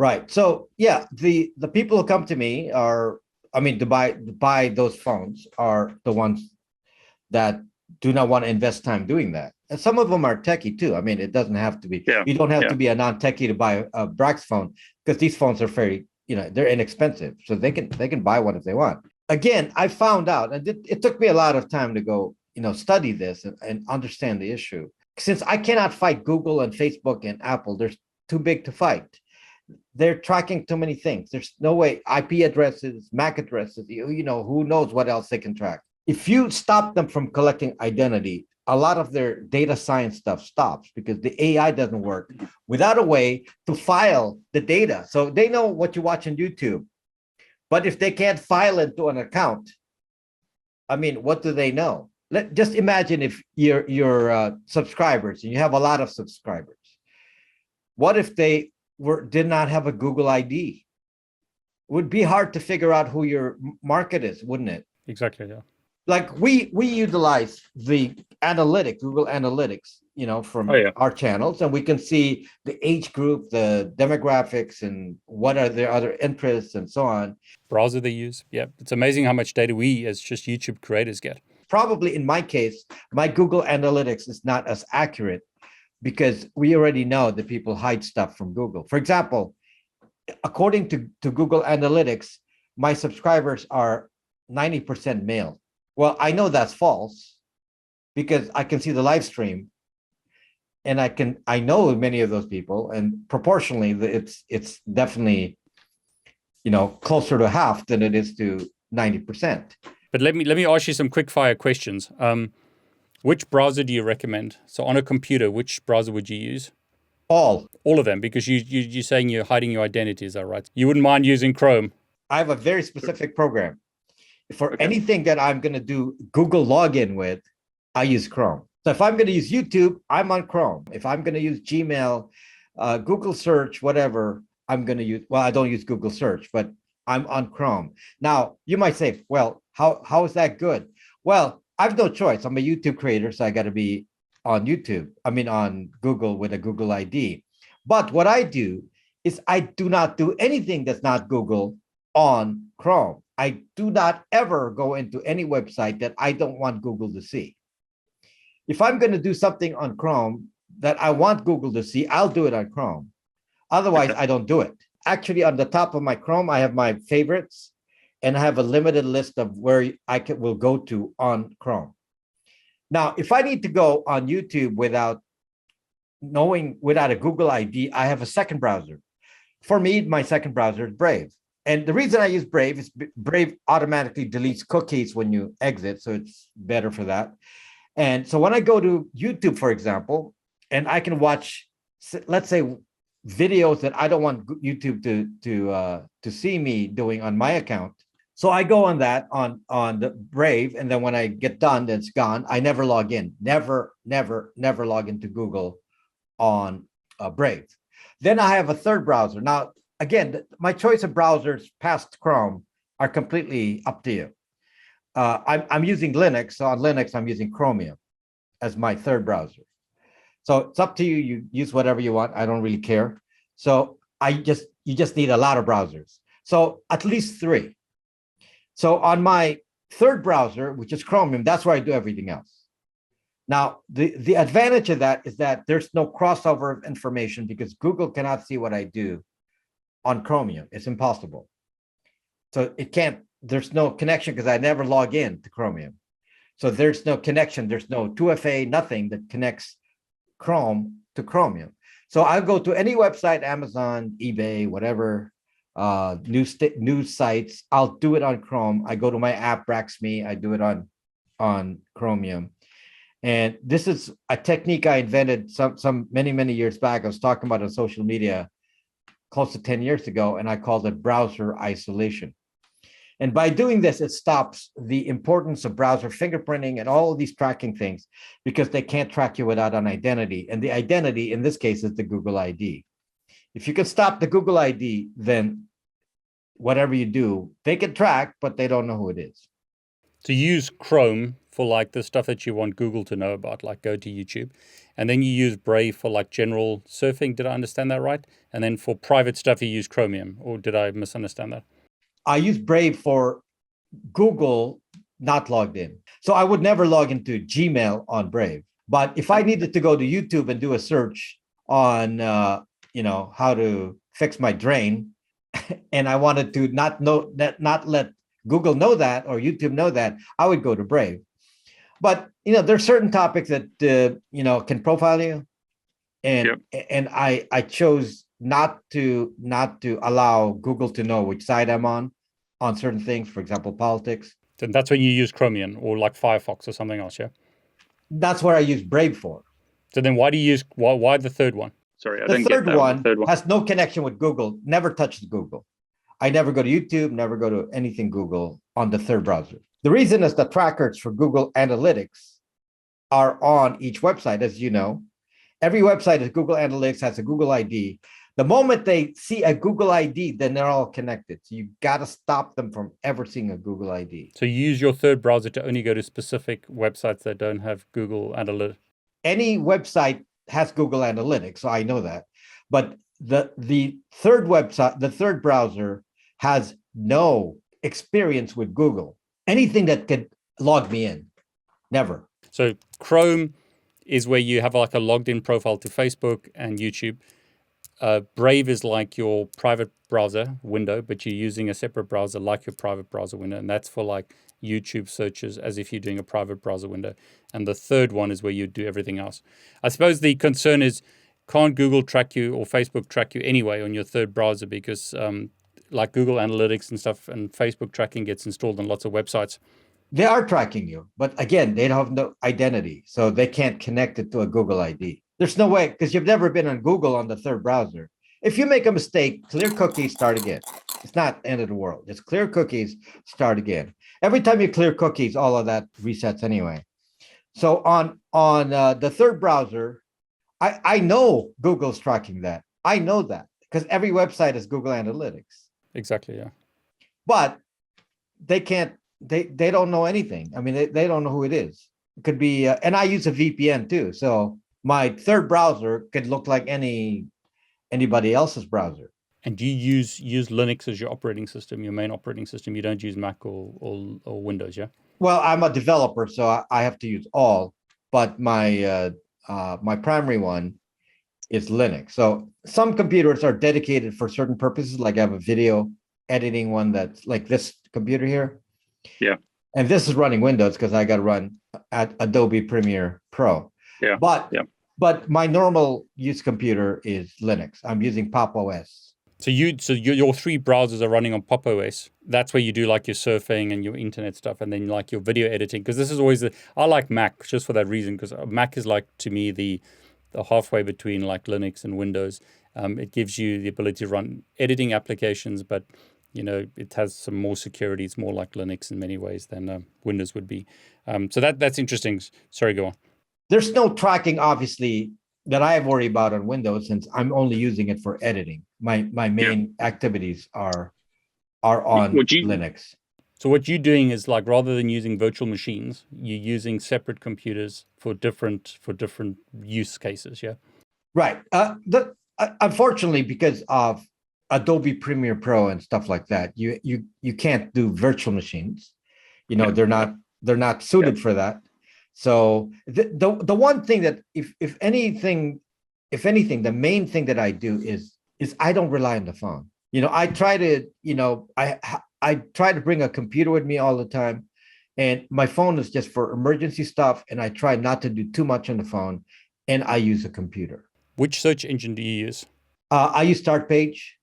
Right. So yeah, the people who come to me are, to buy those phones are the ones that do not want to invest time doing that. And some of them are techie too. It doesn't have to be. You don't have to be a non-techie to buy a Brax phone, because these phones are very, they're inexpensive. So they can buy one if they want. Again, I found out, and it took me a lot of time to go, study this and understand the issue. Since I cannot fight Google and Facebook and Apple, they're too big to fight. They're tracking too many things. There's no way. IP addresses, MAC addresses, who knows what else they can track. If you stop them from collecting identity, a lot of their data science stuff stops, because the AI doesn't work without a way to file the data. So they know what you watch on YouTube. But if they can't file it to an account, what do they know? Just imagine if your subscribers, and you have a lot of subscribers. What if they did not have a Google ID? It would be hard to figure out who your market is, wouldn't it? Exactly, yeah. Like we utilize the analytics, Google Analytics, from our channels, and we can see the age group, the demographics, and what are their other interests and so on. Browser they use. Yeah. It's amazing how much data we as just YouTube creators get. Probably in my case, my Google Analytics is not as accurate because we already know that people hide stuff from Google. For example, according to Google Analytics, my subscribers are 90% male. Well, I know that's false because I can see the live stream, and I know many of those people, and proportionally, it's definitely closer to half than it is to 90%. But let me ask you some quick fire questions. Which browser do you recommend? So on a computer, which browser would you use? All of them, because you're saying you're hiding your identity, is that right? You wouldn't mind using Chrome? I have a very specific program. For anything that I'm going to do Google login with, I use Chrome. So if I'm going to use YouTube, I'm on Chrome. If I'm going to use Gmail, Google search, whatever, I'm going to use, well, I don't use Google search, but I'm on Chrome. Now, you might say, well, how is that good? Well, I have no choice. I'm a YouTube creator, so I got to be on YouTube. I mean, on Google with a Google ID. But what I do is I do not do anything that's not Google on Chrome. I do not ever go into any website that I don't want Google to see. If I'm going to do something on Chrome that I want Google to see, I'll do it on Chrome. Otherwise, I don't do it. Actually, on the top of my Chrome, I have my favorites, and I have a limited list of where will go to on Chrome. Now, if I need to go on YouTube without a Google ID, I have a second browser. For me, my second browser is Brave. And the reason I use Brave is Brave automatically deletes cookies when you exit, so it's better for that. And so when I go to YouTube, for example, and I can watch, let's say, videos that I don't want YouTube to see me doing on my account. So I go on that on the Brave, and then when I get done, it's gone. I never log in. Never log into Google on Brave. Then I have a third browser. Now, again, my choice of browsers past Chrome are completely up to you. I'm using Linux, so on Linux I'm using Chromium as my third browser. So it's up to you. You use whatever you want. I don't really care. So you just need a lot of browsers. So at least 3. So on my third browser, which is Chromium, that's where I do everything else. Now, the advantage of that is that there's no crossover of information because Google cannot see what I do on Chromium. It's impossible. So there's no connection because I never log in to Chromium. So there's no connection. There's no 2FA, nothing that connects Chrome to Chromium. So I'll go to any website, Amazon, eBay, whatever, news sites. I'll do it on Chrome. I go to my app, BraxMe. I do it on Chromium. And this is a technique I invented some many years back. I was talking about on social media close to 10 years ago, and I called it browser isolation. And by doing this, it stops the importance of browser fingerprinting and all of these tracking things because they can't track you without an identity. And the identity in this case is the Google ID. If you can stop the Google ID, then whatever you do, they can track, but they don't know who it is. So you use Chrome for like the stuff that you want Google to know about, like go to YouTube. And then you use Brave for like general surfing. Did I understand that right? And then for private stuff, you use Chromium, or did I misunderstand that? I use Brave for Google not logged in. So I would never log into Gmail on Brave. But if I needed to go to YouTube and do a search on, how to fix my drain, and I wanted to not let Google know that or YouTube know that, I would go to Brave. But there's certain topics that can profile you, and I chose not to allow Google to know which side I'm on certain things, for example, politics. Then that's when you use Chromium or like Firefox or something else, yeah? That's what I use Brave for. So then why do you use why the third one? Sorry, I didn't get that one. The third one has no connection with Google. Never touched Google. I never go to YouTube, never go to anything Google on the third browser. The reason is the trackers for Google Analytics are on each website, as you know. Every website is Google Analytics, has a Google ID. The moment they see a Google ID, then they're all connected. So you got to stop them from ever seeing a Google ID. So you use your third browser to only go to specific websites that don't have Google Analytics? any website has Google Analytics, so I know that. But the third website, the third browser has no experience with Google. Anything that could log me in, never. So Chrome is where you have like a logged in profile to Facebook and YouTube. Brave is like your private browser window, but you're using a separate browser like your private browser window. And that's for like YouTube searches as if you're doing a private browser window. And the third one is where you do everything else. I suppose the concern is, can't Google track you or Facebook track you anyway on your third browser because like Google Analytics and stuff and Facebook tracking gets installed on lots of websites. They are tracking you, but again, they have no identity, so they can't connect it to a Google ID. There's no way, because you've never been on Google on the third browser. If you make a mistake, clear cookies, start again. It's not the end of the world. It's clear cookies, start again. Every time you clear cookies, all of that resets anyway. So on the third browser, I know Google's tracking that. I know that because every website is Google Analytics. Exactly, yeah. But they can't. They don't know anything. I mean, they don't know who it is. It could be, and I use a VPN too. So my third browser could look like anybody else's browser. And do you use Linux as your operating system, your main operating system? You don't use Mac or Windows, yeah? Well, I'm a developer, so I have to use all. But my my primary one is Linux. So some computers are dedicated for certain purposes. Like I have a video editing one that's like this computer here. Yeah. And this is running Windows because I got to run at Adobe Premiere Pro. Yeah. But my normal use computer is Linux. I'm using PopOS. So your three browsers are running on PopOS. That's where you do like your surfing and your internet stuff, and then like your video editing. Because this is always I like Mac just for that reason. Because Mac is like to me the halfway between like Linux and Windows. It gives you the ability to run editing applications, but it has some more security. It's more like Linux in many ways than Windows would be. So that's interesting. Sorry, go on. There's no tracking, obviously, that I worry about on Windows since I'm only using it for editing. My main activities are on Linux. So what you're doing is like rather than using virtual machines, you're using separate computers for different use cases. Yeah. Right. Unfortunately, because of Adobe Premiere Pro and stuff like that, you can't do virtual machines. They're not suited for that. So the one thing that if anything, the main thing that I do is I don't rely on the phone. I try to I try to bring a computer with me all the time, and my phone is just for emergency stuff. And I try not to do too much on the phone, and I use a computer. Which search engine do you use? I use Start Page.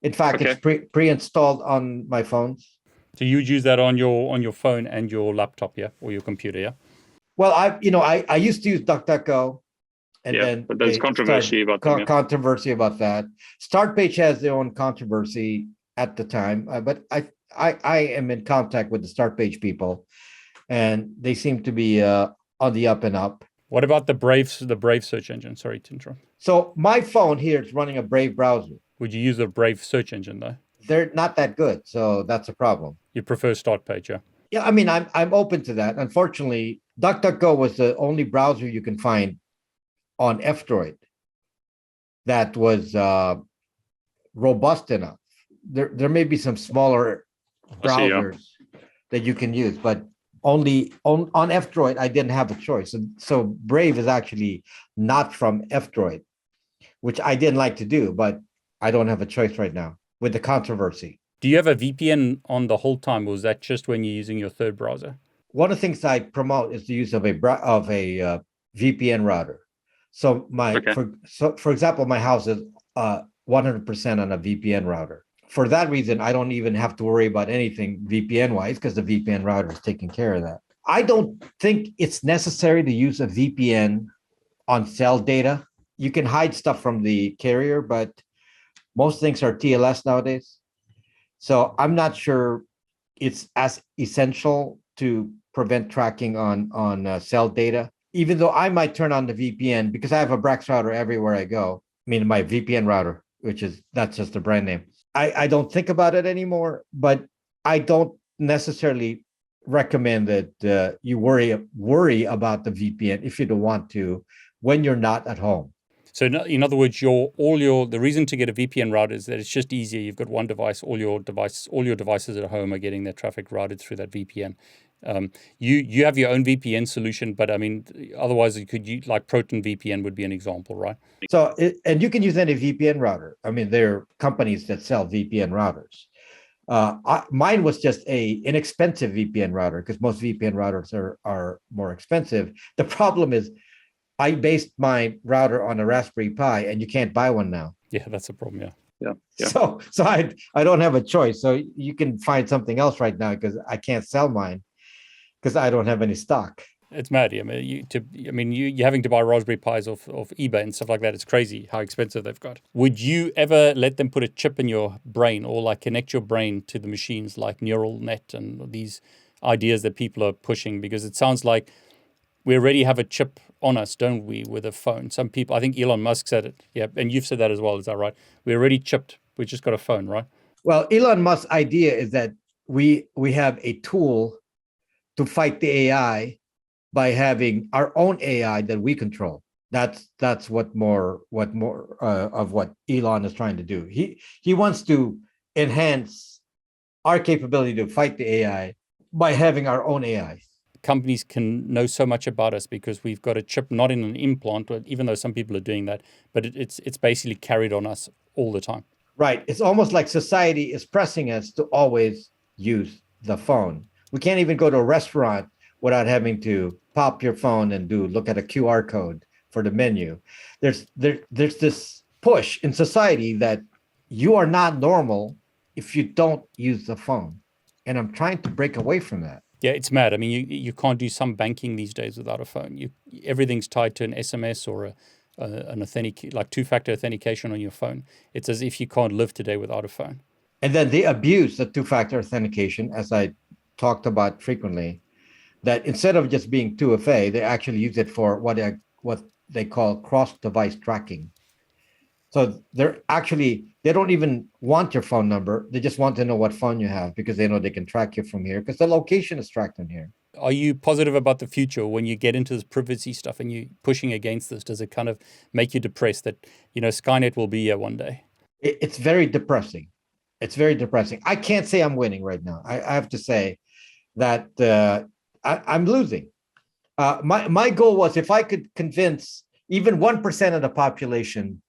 In fact, it's pre-installed on my phones. So you use that on your phone and your laptop, yeah, or your computer, yeah. Well, I used to use DuckDuckGo, and then but there's controversy about that. Start Page has their own controversy at the time, but I am in contact with the Start Page people, and they seem to be on the up and up. What about the Brave search engine? Sorry to interrupt. So my phone here is running a Brave browser. Would you use a Brave search engine though? They're not that good, so that's a problem. You prefer Start Page, yeah? Yeah, I mean, I'm open to that. Unfortunately, DuckDuckGo was the only browser you can find on F-Droid that was robust enough. There may be some smaller browsers that you can use, but only on F-Droid, I didn't have a choice. So Brave is actually not from F-Droid, which I didn't like to do, but I don't have a choice right now with the controversy. Do you have a VPN on the whole time, or is that just when you're using your third browser? One of the things I promote is the use of a VPN router. So for example, my house is 100% on a VPN router. For that reason, I don't even have to worry about anything VPN-wise because the VPN router is taking care of that. I don't think it's necessary to use a VPN on cell data. You can hide stuff from the carrier, but most things are TLS nowadays. So I'm not sure it's as essential to prevent tracking on cell data, even though I might turn on the VPN because I have a Brax router everywhere I go. I mean, my VPN router, that's just the brand name. I don't think about it anymore, but I don't necessarily recommend that you worry about the VPN if you don't want to when you're not at home. So in other words, the reason to get a VPN router is that it's just easier. You've got one device, all your devices at home are getting their traffic routed through that VPN. You have your own VPN solution, but I mean, otherwise like Proton VPN would be an example, right? So, and you can use any VPN router. I mean, there are companies that sell VPN routers. Mine was just a inexpensive VPN router because most VPN routers are more expensive. The problem is I based my router on a Raspberry Pi, and you can't buy one now. Yeah, that's a problem. Yeah. So I don't have a choice. So you can find something else right now because I can't sell mine because I don't have any stock. It's mad. You're having to buy Raspberry Pis off eBay and stuff like that. It's crazy how expensive they've got. Would you ever let them put a chip in your brain or like connect your brain to the machines like neural net and these ideas that people are pushing? Because it sounds like we already have a chip on us, don't we, with a phone? Some people, I think Elon Musk said it. Yeah, and you've said that as well. Is that right? We're already chipped. We just got a phone, right? Well, Elon Musk's idea is that we have a tool to fight the AI by having our own AI that we control. That's what more of what Elon is trying to do. He wants to enhance our capability to fight the AI by having our own AI. Companies can know so much about us because we've got a chip not in an implant, even though some people are doing that, but it's basically carried on us all the time. Right. It's almost like society is pressing us to always use the phone. We can't even go to a restaurant without having to pop your phone and look at a QR code for the menu. There's this push in society that you are not normal if you don't use the phone. And I'm trying to break away from that. Yeah, it's mad. I mean, you can't do some banking these days without a phone. Everything's tied to an SMS or like two-factor authentication on your phone. It's as if you can't live today without a phone. And then they abuse the two-factor authentication, as I talked about frequently, that instead of just being 2FA, they actually use it for what they call cross-device tracking. So they don't even want your phone number. They just want to know what phone you have because they know they can track you from here because the location is tracked in here. Are you positive about the future when you get into this privacy stuff and you're pushing against this? Does it kind of make you depressed that, Skynet will be here one day? It's very depressing. It's very depressing. I can't say I'm winning right now. I have to say that I'm losing. My goal was if I could convince even 1% of the population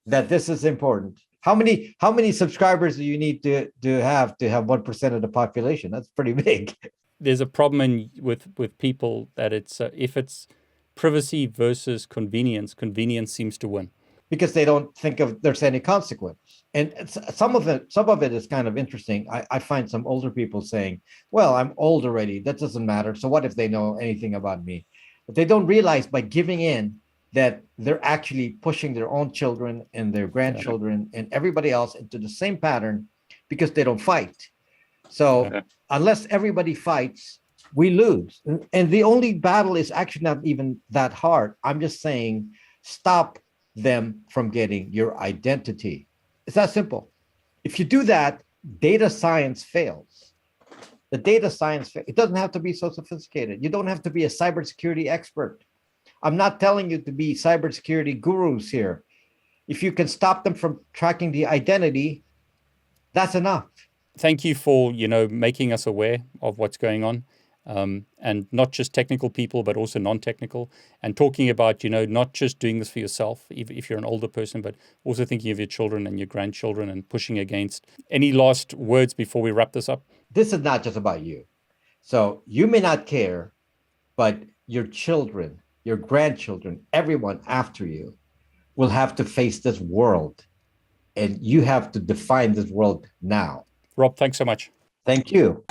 that this is important. How many subscribers do you need to have 1% of the population? That's pretty big. There's a problem with people that it's if it's privacy versus convenience seems to win. Because they don't think there's any consequence. And some of it is kind of interesting. I find some older people saying, well, I'm old already. That doesn't matter. So what if they know anything about me? But they don't realize by giving in that they're actually pushing their own children and their grandchildren and everybody else into the same pattern because they don't fight. So unless everybody fights, we lose. And the only battle is actually not even that hard. I'm just saying, stop them from getting your identity. It's that simple. If you do that, data science fails. The data science, it doesn't have to be so sophisticated. You don't have to be a cybersecurity expert. I'm not telling you to be cybersecurity gurus here. If you can stop them from tracking the identity, that's enough. Thank you for, making us aware of what's going on. And not just technical people, but also non-technical, and talking about, not just doing this for yourself, if you're an older person, but also thinking of your children and your grandchildren and pushing against. Any last words before we wrap this up? This is not just about you. So you may not care, but your children, your grandchildren, everyone after you will have to face this world, and you have to define this world now. Rob, thanks so much. Thank you.